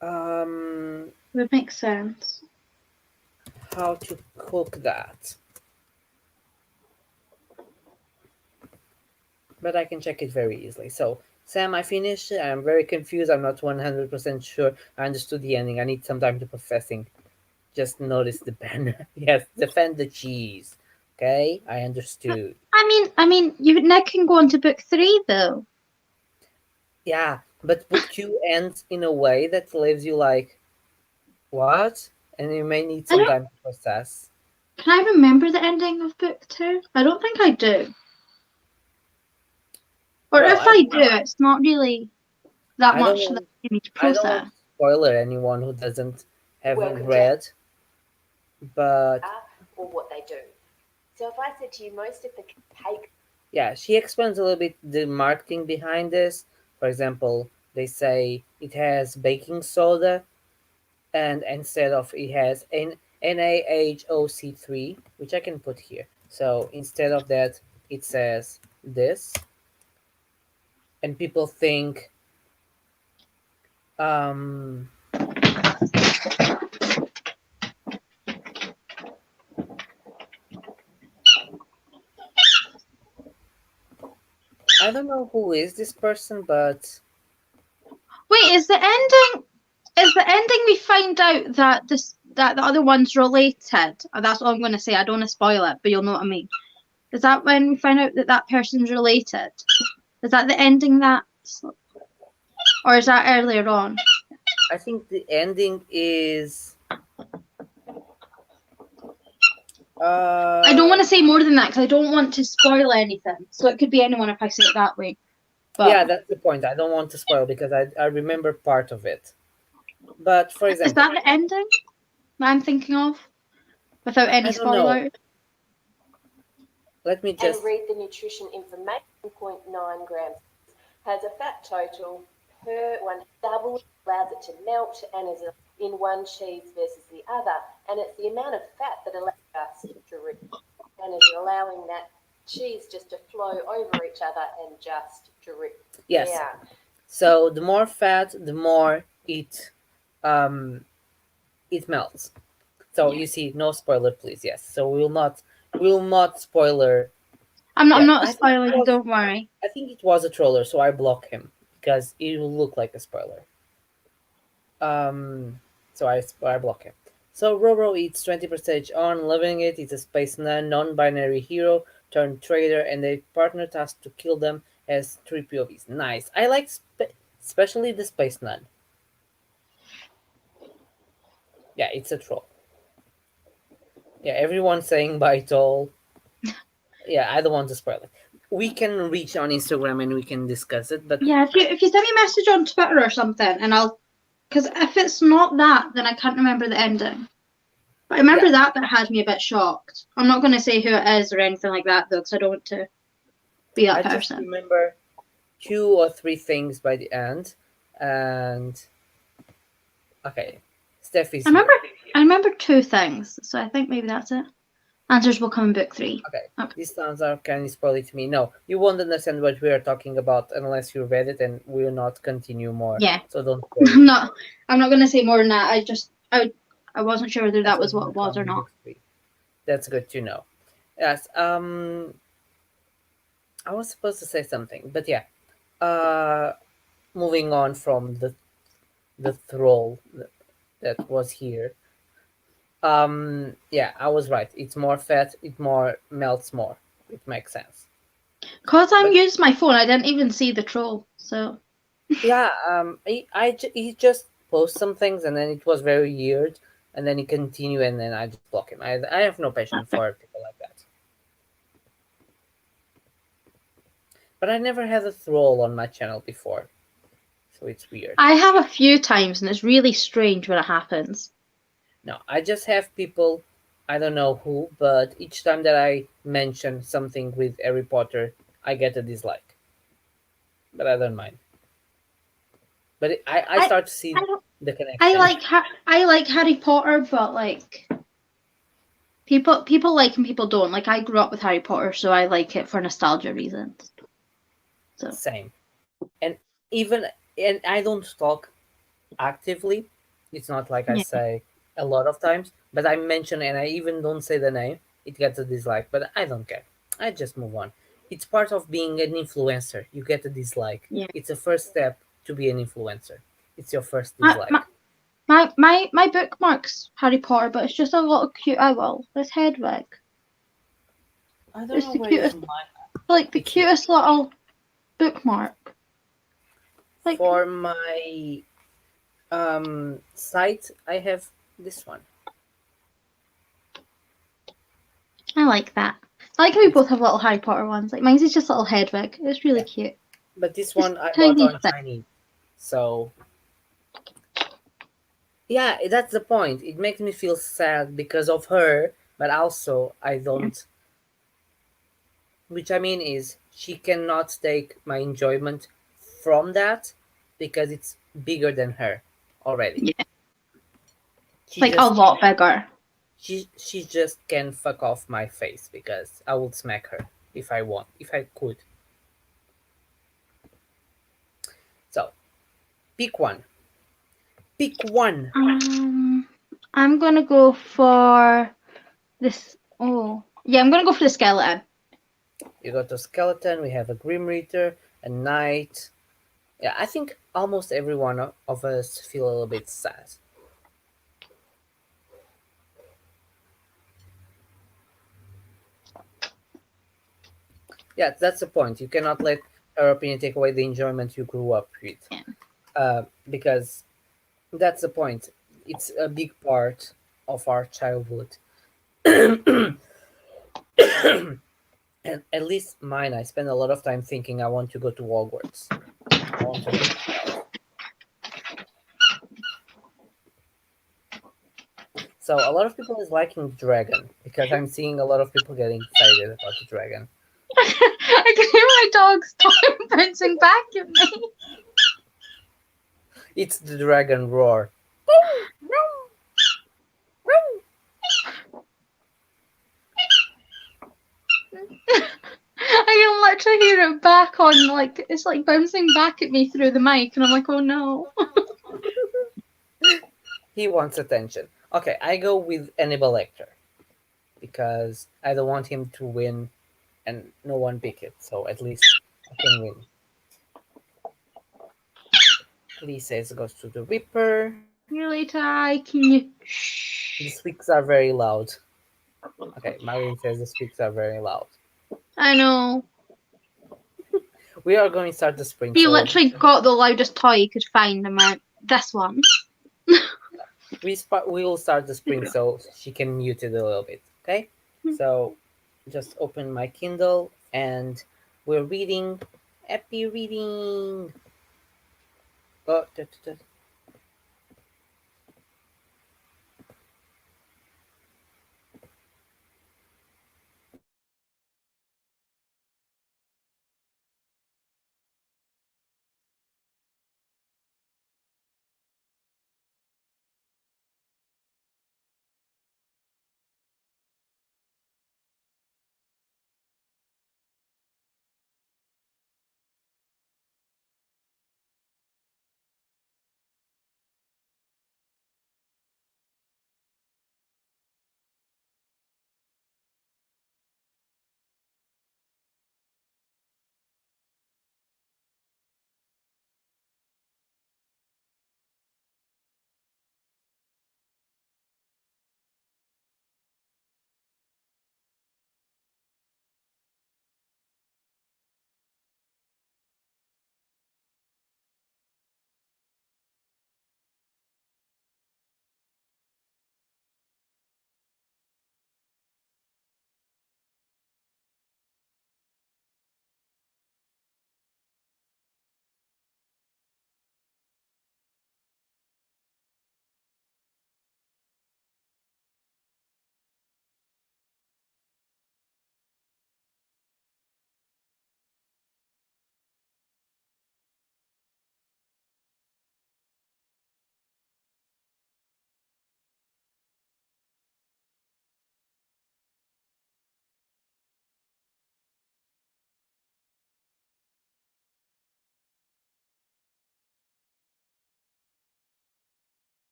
Um, It would make sense. how to cook that? But I can check it very easily. So, Sam, I finished. I'm very confused. I'm not 100% sure I understood the ending. I need some time to processing. Just notice the banner. Yes, defend the cheese. Okay, I understood. I mean, you now can go on to book three though. Yeah, but book two ends in a way that leaves you like, what? And you may need I some don't. time to process. Can I remember the ending of book two? I don't think I do. Or Well, if I do, it's not really that I don't much that want, you need to I don't want process. to spoiler anyone who doesn't have Welcome to read, but or what they do. So if I said to you, most of the cake. yeah, she explains a little bit the marketing behind this. For example, they say it has baking soda, and instead of it has NaHOC3, which I can put here. So instead of that, it says this, and people think, um, I don't know who is this person, but Wait, is the ending? Is the ending we find out that this? that the other one's related. That's all I'm going to say. I don't want to spoil it, but you'll know what I mean. Is that when we find out that that person's related? Is that the ending or is that earlier on? I think the ending is. I don't want to say more than that because I don't want to spoil anything. So it could be anyone if I say it that way. But Yeah, that's the point. I don't want to spoil because I remember part of it. But for is example, that the ending that I'm thinking of? Without any I don't know. spoilers? Let me And just. read the nutrition information. 0.9 grams has a fat total per one double, allows it to melt and is in one cheese versus the other. And it's the amount of fat that allows us to drip and is allowing that cheese just to flow over each other and just drip. Yes. Yeah. So the more fat, the more it melts. So you see, no spoiler, please. Yes. So we will not spoiler. I'm Yeah, not I think it spoiling, was don't worry. I think it was a troller, so I block him because it will look like a spoiler. So I block him. So Roro eats 20% on, loving it. He's a space non-binary hero turned traitor, and a partner tasked to kill them has three POVs. Nice. I like especially the space nun. Yeah, it's a troll. Yeah, everyone's saying bye troll. Yeah, I don't want to spoil it. We can reach on Instagram and we can discuss it, but Yeah, if you send me a message on Twitter or something, and because if it's not that, then I can't remember the ending. But I remember yeah, that had me a bit shocked. I'm not going to say who it is or anything like that, though, because I don't want to be that I just person. remember 2 or 3 things by the end, and okay, Steph is here. I remember 2 things, so I think maybe that's it. Answers will come in book 3. Okay, these sounds are kind of spoiling to me. No, you won't understand what we are talking about unless you read it, and we'll not continue more. Yeah, So don't worry. I'm not going to say more than that. I wasn't sure whether That's that was what what will it was come or in not. book 3. That's good to know. Yes. I was supposed to say something, but yeah. Uh, moving on from the troll that was here. Yeah, I was right. It's more fat. It more melts more. It makes sense. Because I'm But using my phone, I didn't even see the troll. So yeah, he just posts some things and then it was very weird, and then he continue and then I just block him. I have no patience for people like that. But I never had a troll on my channel before, so it's weird. I have a few times, and it's really strange when it happens. No, I just have people, I don't know who, but each time that I mention something with Harry Potter, I get a dislike. But I don't mind. But I I start to see I don't. the connection. I like Harry Potter, but like people like and people don't. Like I grew up with Harry Potter, so I like it for nostalgia reasons. So Same. And even, and I don't talk actively. It's not like I yeah, say a lot of times, but I mention and I even don't say the name. It gets a dislike, but I don't care. I just move on. It's part of being an influencer. You get a dislike. yeah. It's a first step to be an influencer. It's your first My dislike. my bookmarks Harry Potter, but it's just a little cute owl. It's Hedwig. I don't It's know the where is cutest, my. like the It's here. cutest little bookmark. Like For my site, I have this one. I like that. I like how we It's, both have little Harry Potter ones. Like mine's is just little Hedwig. It's really yeah, cute. but this Just one I bought tiny on thing. Chinese. So yeah, that's the point. It makes me feel sad because of her, but also I Yeah. don't. Which I mean is, she cannot take my enjoyment from that because it's bigger than her already. Yeah. She Like a just lot bigger. she just can fuck off my face because I would smack her if I want, if I could. So pick one. Pick one. I'm gonna go for this. Oh, yeah, I'm gonna go for the skeleton. You got a skeleton. We have a grim reader, a knight. Yeah, I think almost every one of us feel a little bit sad. Yeah, that's the point. You cannot let her opinion take away the enjoyment you grew up with, Yeah. because that's the point. It's a big part of our childhood. And at least mine, I spend a lot of time thinking I want to go to Hogwarts. I want to go check it out. So a lot of people is liking Dragon because I'm seeing a lot of people getting excited about the Dragon. I can hear my dog's tongue bouncing back at me. It's the Dragon roar. I can literally hear it back on, like, it's like bouncing back at me through the mic, and I'm like, oh no. He wants attention. Okay, I go with Hannibal Lecter because I don't want him to win and no one pick it. So at least I can win. Lee says goes to the Reaper. Really, Ty, can you The shh? squeaks are very loud. Okay, Marlene says the squeaks are very loud. I know. We are going to start the sprint, He so literally got the loudest toy he could find, and went, this one. we will start the sprint so she can mute it a little bit. Okay, so just open my Kindle and we're reading. Happy reading. Oh,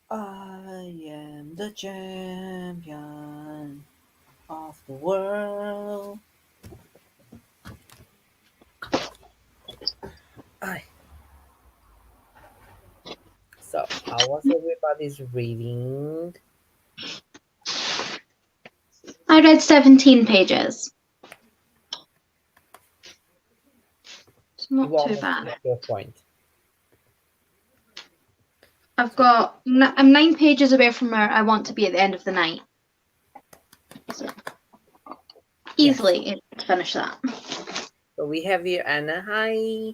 I am the champion of the world. I. So, how was everybody's reading? I read 17 pages. It's You not too almost bad. reached your point. I'm 9 pages away from where I want to be at the end of the night. So Yes. easily able to finish that. So we have here Anna. Hi.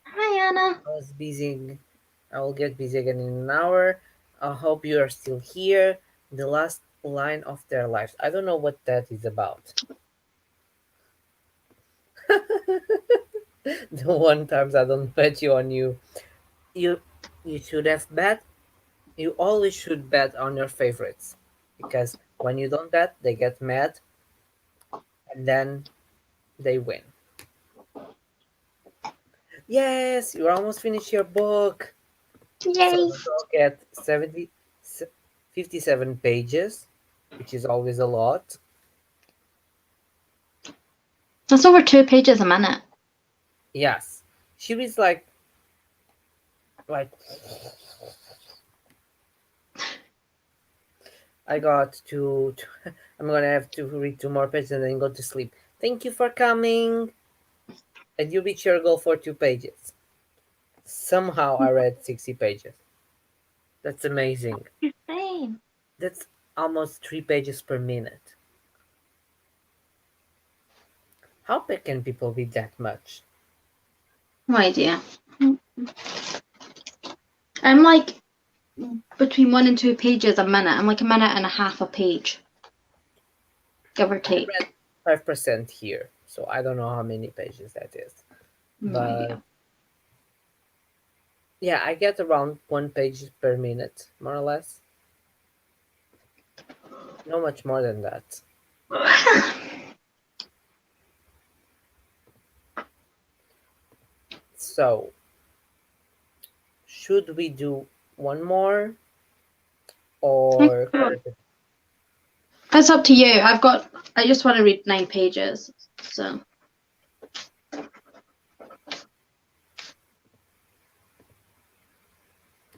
Hi, Anna. I was busy. I will get busy again in an hour. I hope you are still here. The last line of their lives. I don't know what that is about. The one times I don't bet you on you. You you should have bet. You always should bet on your favorites, because when you don't bet, they get mad and then they win. Yes, you almost finished your book. So Yay. the book at 57 pages, which is always a lot. That's over 2 pages a minute. Yes, she reads like I got to I'm gonna have to read 2 more pages and then go to sleep. Thank you for coming. And you reach your goal for 2 pages. Somehow I read 60 pages. That's amazing. Same. That's almost 3 pages per minute. How big can people read that much? No idea. I'm like between 1 and 2 pages a minute. I'm like a minute and a half a page, give or I take. read 5% here, so I don't know how many pages that is. No But idea. yeah, I get around 1 page per minute, more or less. No much more than that. So, should we do one more or call it It's up to you. I just want to read 9 pages. So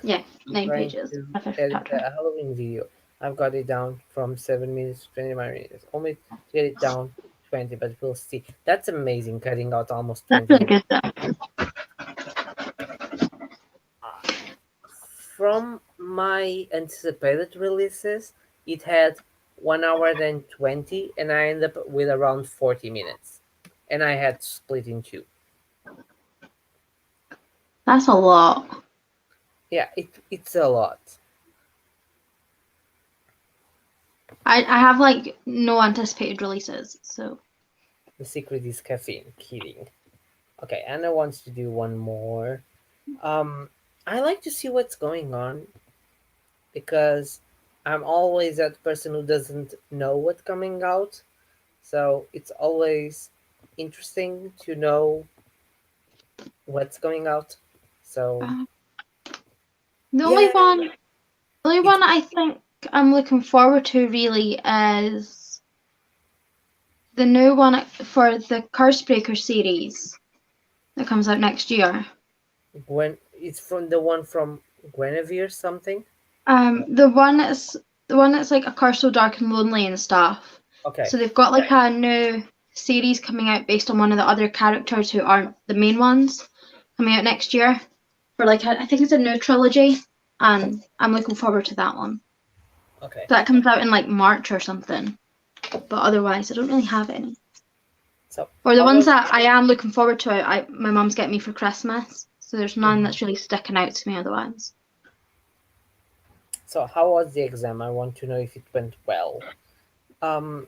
yeah, 9 trying pages. to My favorite edit chapter. a Halloween video? I've got it down from 7 minutes to 20 minutes. Only to get it down to 20, but we'll see. That's amazing, cutting out almost That's 20 really minutes. good though. From my anticipated releases, it had 1 hour and 20, and I ended up with around 40 minutes. And I had split in two. That's a lot. Yeah, it's a lot. I have like no anticipated releases, so The secret is caffeine. Kidding. Okay, Anna wants to do one more. I like to see what's going on because I'm always that person who doesn't know what's coming out. So it's always interesting to know what's going out. So uh, the only yeah, one the only it's one I think I'm looking forward to really is the new one for the Cursebreaker series that comes out next year. Gwen. It's from the one from Guinevere something. The one that's like A Curse So Dark and Lonely and stuff. Okay, So they've got like a new series coming out based on one of the other characters who aren't the main ones coming out next year for like I think it's a new trilogy, and I'm looking forward to that one. okay. That comes out in like March or something. But otherwise, I don't really have any. So Or the how ones was that I am looking forward to, my mum's getting me for Christmas. So there's none mhm. that's really sticking out to me otherwise. So how was the exam? I want to know if it went well. Um,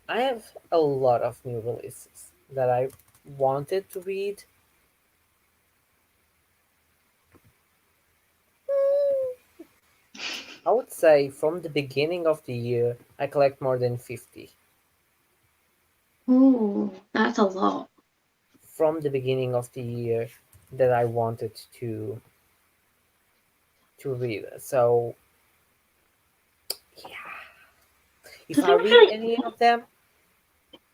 I have a lot of new releases that I wanted to read. I would say from the beginning of the year, I collect more than 50. Ooh, that's a lot. From the beginning of the year that I wanted to read. So Yeah. If Did I you read really? any of them,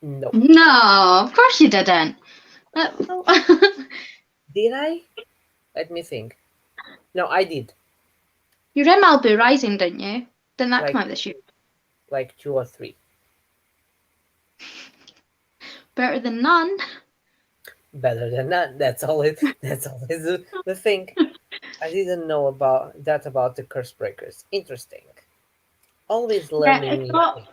no. No, of course you didn't. Did I? Let me think. No, I did. You read Malibu Rising, didn't you? Didn't that come Like out this year? like two or three. Better than none. Better than none. That's all it. That's always the thing. I didn't know about that about the curse breakers. Interesting. Always Yeah, learning it new got things.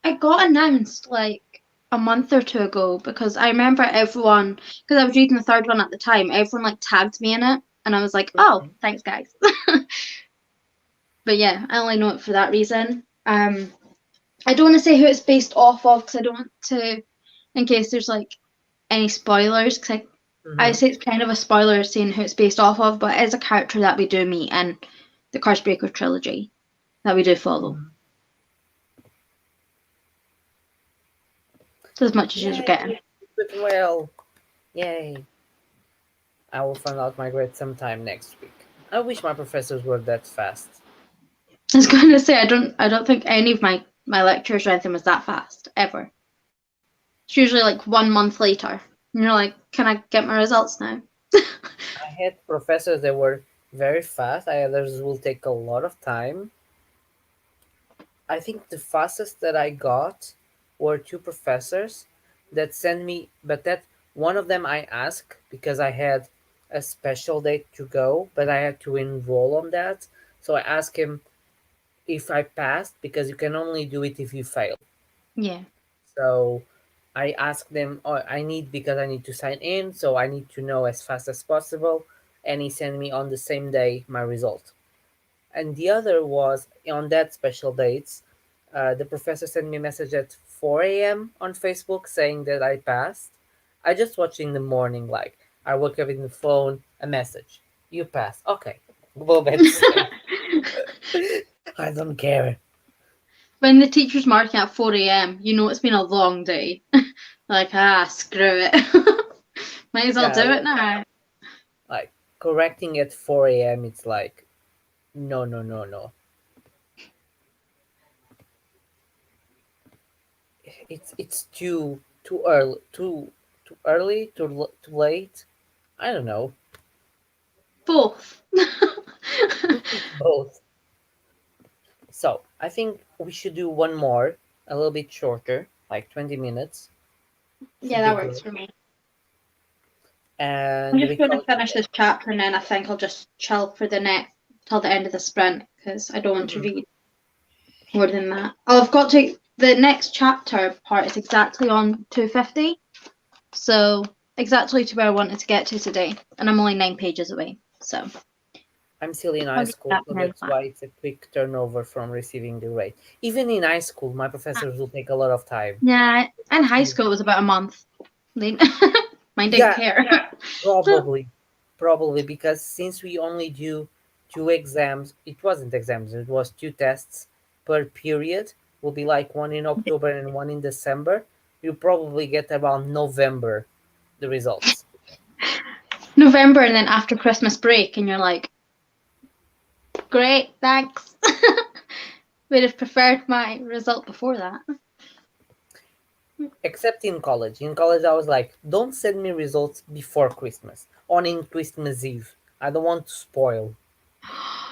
it got announced like a month or two ago because I remember everyone because I was reading the third one at the time. Everyone like tagged me in it, and I was like, "Oh, Mhm. thanks, guys." But yeah, I only know it for that reason. I don't want to say who it's based off of because I don't want to, in case there's like any spoilers. Because I Mhm. say it's kind of a spoiler saying who it's based off of, but it is a character that we do meet in the Cursebreaker trilogy that we do follow. Mhm. So as much as you're Yay! getting. But well, yay! I will find out my grades sometime next week. I wish my professors were that fast. I was going to say I don't think any of my lectures or anything was that fast ever. It's usually like 1 month later, and you're like, can I get my results now? I had professors that were very fast. Others will take a lot of time. I think the fastest that I got were two professors that sent me, but that one of them I asked because I had a special date to go, but I had to enroll on that. So I asked him if I passed because you can only do it if you fail. Yeah. So I asked them, oh, I need because I need to sign in, so I need to know as fast as possible. And he sent me on the same day my result. And the other was on that special dates. The professor sent me a message at 4 a.m. on Facebook saying that I passed. I just watched in the morning, like I woke up in the phone, a message. You passed. Okay. Go back to sleep. I don't care. When the teacher's marking at 4 a.m., you know it's been a long day. Like, screw it. Might as well do Yeah, it now. like correcting at 4 a.m. It's like no, no, no, no. It's too early, too early, too late. I don't know. Both. It's both. So I think we should do one more, a little bit shorter, like 20 minutes. Yeah, Should be that works good. for me. I'm And just we going call to it a finish day. this chapter and then I think I'll just chill for the next till the end of the sprint because I don't want to Mhm. read more than that. Oh, I've got to. The next chapter part is exactly on 250, so exactly to where I wanted to get to today, and I'm only 9 pages away. So I'm still in high I'll get school, that so and then that's why it's a quick turnover from receiving the grade. Even in high school, my professors will take a lot of time. yeah, in high school it was about a month. They, mine didn't Yeah, care. probably. Probably because since we only do two exams, it wasn't exams, it was two tests per period, will be like one in October and one in December. You probably get around November the results. November and then after Christmas break, and you're like, great, thanks. Would have preferred my result before that. Except in college. In college, I was like, don't send me results before Christmas, on in Christmas Eve. I don't want to spoil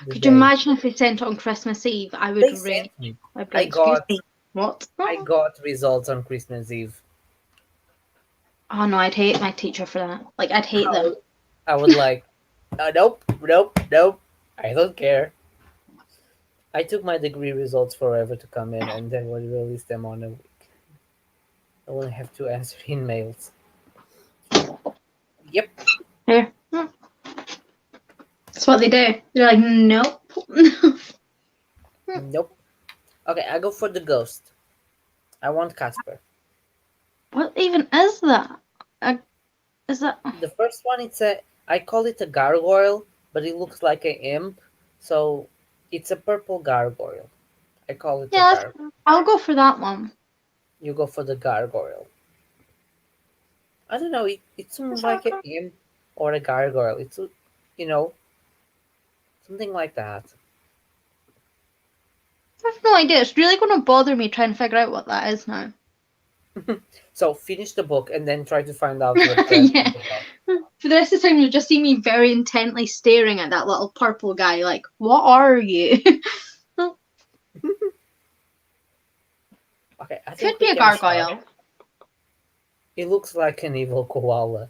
the Could you day. imagine if they sent it on Christmas Eve? I would They sent rage. me. I'd be I like, excuse got me, what? I got results on Christmas Eve. Oh no, I'd hate my teacher for that. Like, I'd hate I them. would, I would like, nope, nope, nope. I don't care. I took my degree results forever to come in, and then would release them on a week. I won't have to answer emails. Yep, Here. That's what they do. They're like, nope. nope. Okay, I go for the ghost. I want Casper. What even is that? Is that? The first one, I call it a gargoyle, but it looks like a imp, so it's a purple gargoyle. I call it a Yeah, gargoyle. I'll go for that one. You go for the gargoyle. I don't know. It seems Is that like an okay? imp or a gargoyle. You know, something like that. I have no idea. It's really going to bother me trying to figure out what that is now. So finish the book and then try to find out what the Yeah. thing's about. For the rest of the time, you'll just see me very intently staring at that little purple guy, like, what are you? Okay, I Could think we be a can start. gargoyle. It looks like an evil koala.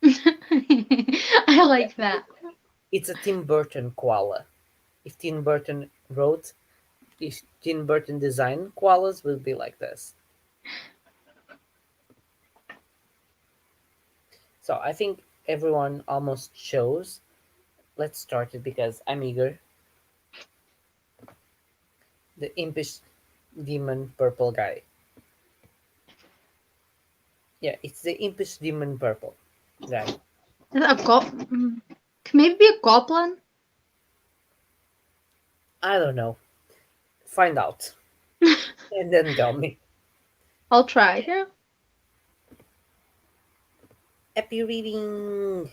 I Yeah, like that. it's a Tim Burton koala. If Tim Burton wrote, if Tim Burton designed, koalas will be like this. So I think everyone almost chose. Let's start it because I'm eager. The impish demon purple guy. Yeah, it's the impish demon purple guy. Is it a could maybe be a goblin? I don't know. Find out and then tell me. I'll try. Yeah. Happy reading!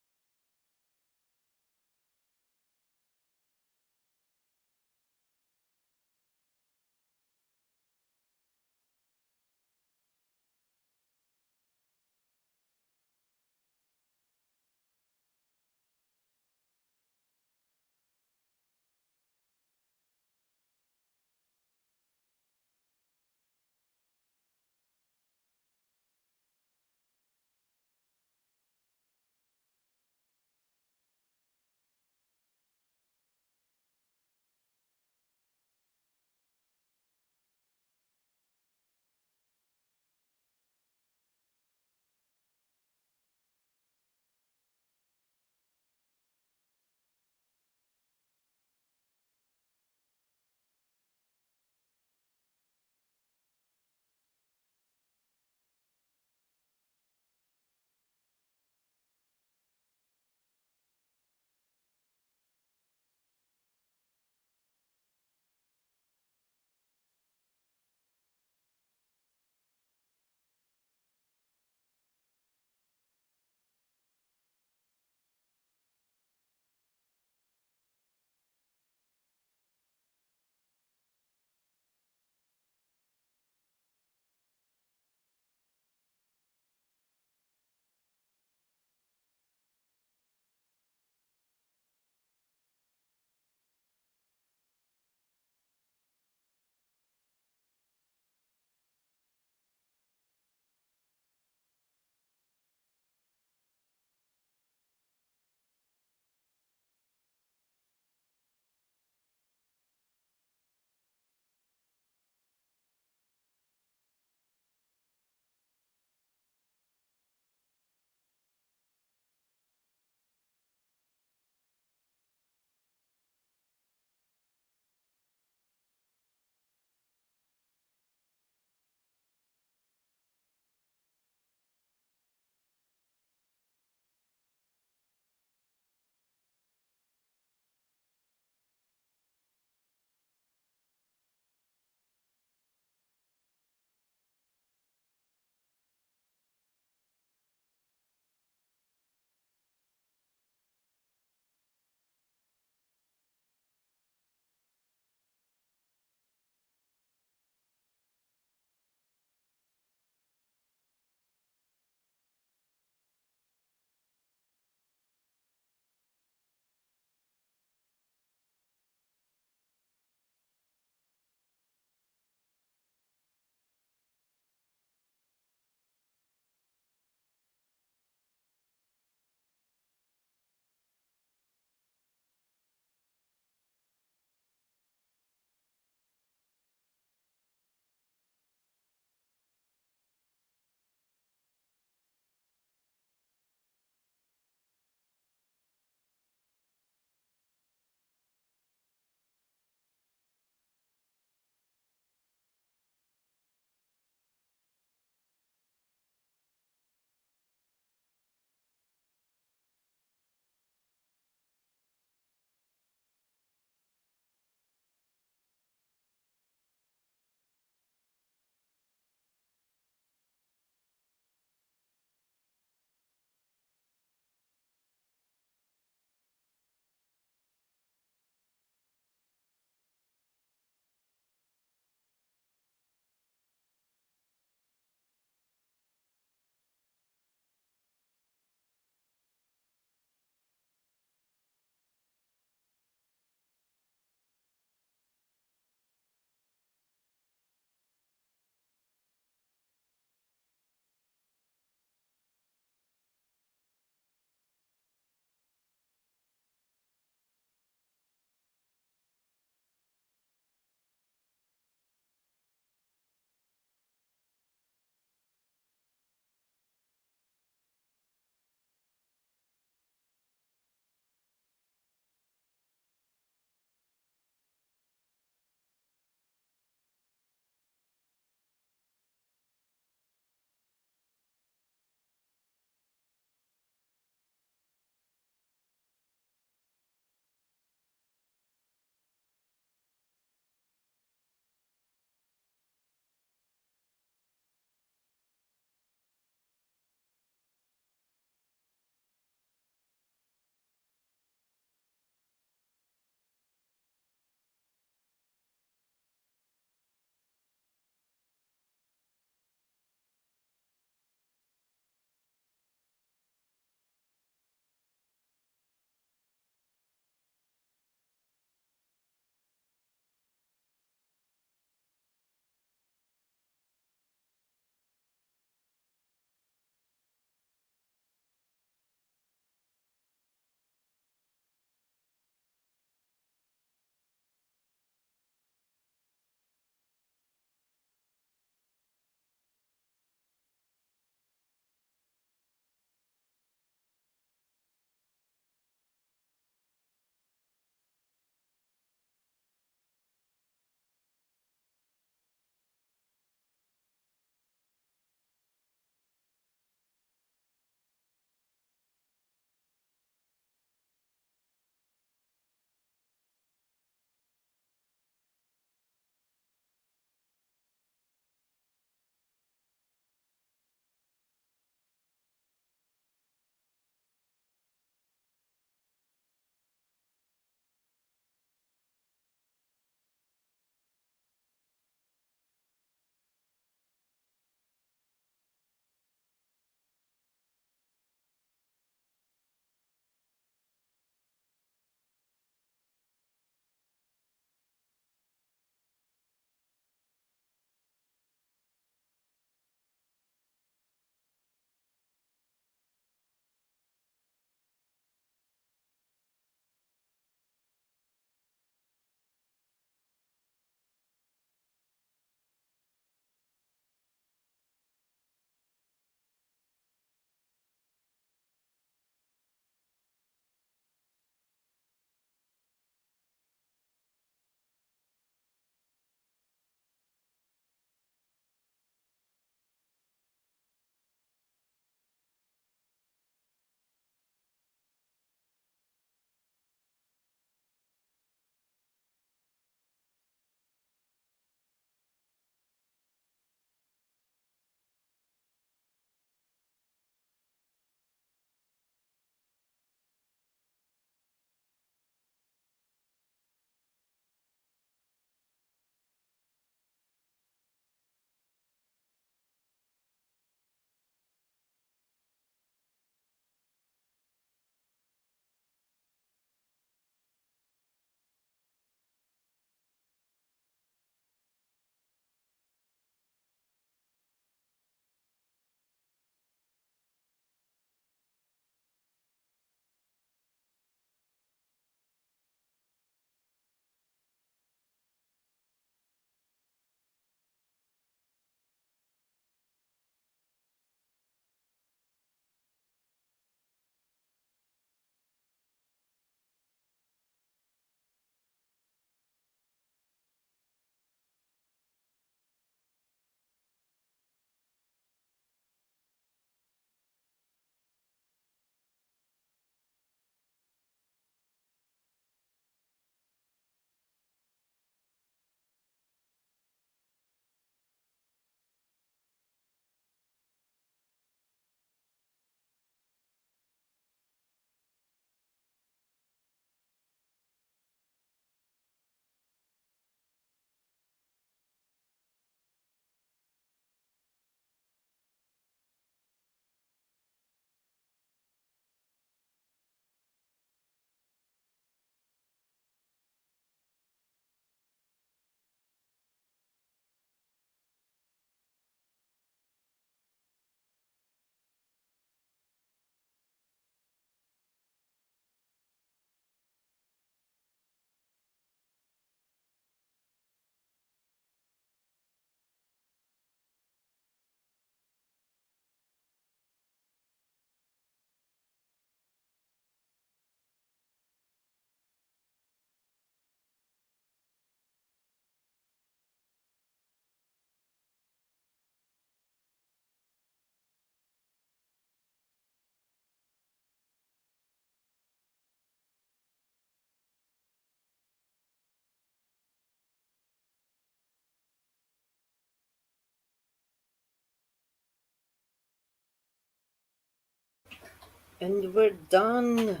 And we're done.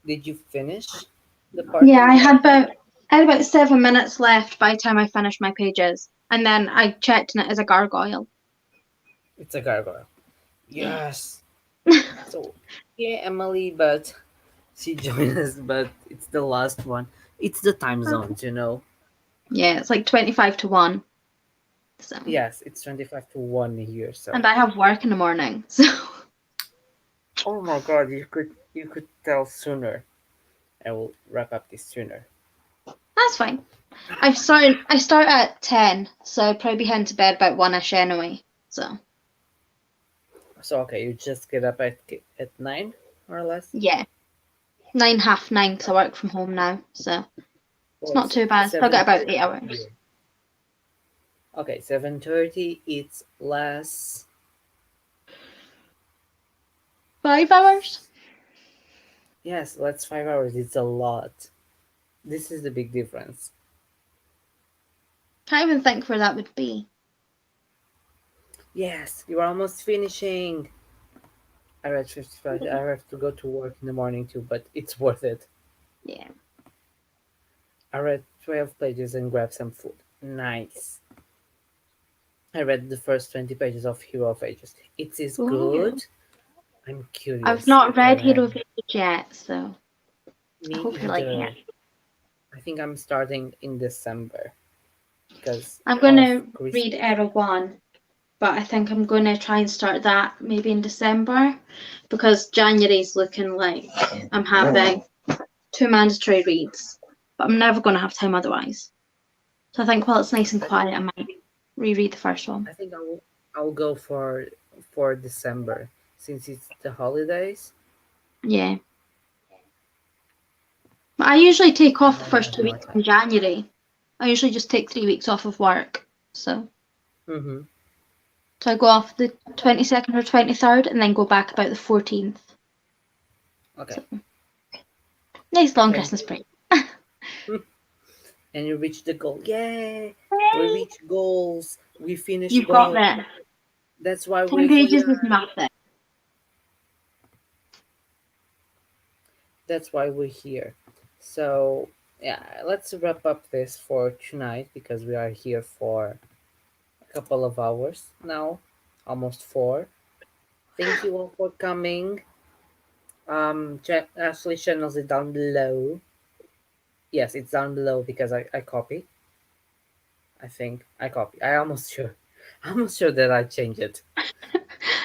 Did you finish the part? Yeah, I had about 7 minutes left by the time I finished my pages, and then I checked and it is a gargoyle. It's a gargoyle. Yeah. Yes. So, yeah, Emily, but she joined us, but it's the last one. It's the time zones, you know. Yeah, it's like 25 to 1. So, Yes, it's 25 to 1 here, so. and I have work in the morning, so Oh my god, you could tell sooner. I will wrap up this sooner. that's fine. I start at 10, so I'd probably be heading to bed about 1ish anyway. So So okay, you just get up at 9 more or less. yeah, 9, half 9, because I work from home now, so it's Well, not too bad. I'll get about 8 hours. Okay, 7:30. It's less. 5 hours? Yes, that's 5 hours. It's a lot. This is the big difference. Can't even think where that would be. Yes, you're almost finishing. I read 55. I have to go to work in the morning too, but it's worth it. Yeah. I read 12 pages and grabbed some food. Nice. I read the first 20 pages of Hero of Ages. It is Ooh. good. I'm I've curious. not read Okay, Hero of Ages yet, so I me hope you like either. it. I think I'm starting in December because I'm of gonna Christmas. read Era 1, but I think I'm gonna try and start that maybe in December, because January's looking like I'm having 2 mandatory reads, but I'm never gonna have time otherwise. So I think while it's nice and quiet, I might reread the first one. I think I'll go for December since it's the holidays. Yeah. But I usually take off the I first have two more weeks time. in January. I usually just take 3 weeks off of work. So Mm-hmm. I go off the 22nd or 23rd and then go back about the 14th. Okay. So nice long Okay. Christmas break. And you reach the goal. Yay! We reach goals. We finish You've got goals. this. That's why 10 we're pages is here. nothing. That's why we're here. So yeah, let's wrap up this for tonight because we are here for a couple of hours now, almost 4. Thank you all for coming. Ashley channels it down below. Yes, it's down below because I copy. I think I copy. I almost sure. I'm almost sure that I changed it.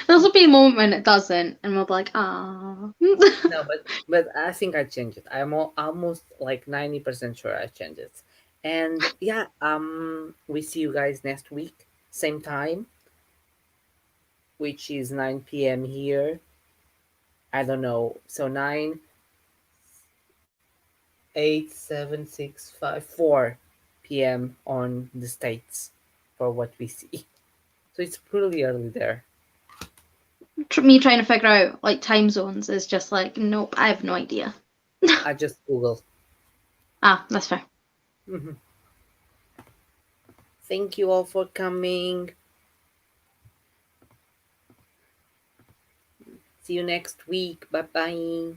There'll be a moment when it doesn't, and we'll be like, ah. No, but I think I changed it. I'm almost like 90% sure I changed it. And yeah, we see you guys next week, same time, which is 9 p.m. here. I don't know. So 9, 8, 7, 6, 5, 4 p.m. on the States for what we see. So it's pretty early there. Me trying to figure out like time zones is just like, nope, I have no idea. I just Google. Ah, that's fair. Mhm. Thank you all for coming. See you next week. Bye bye.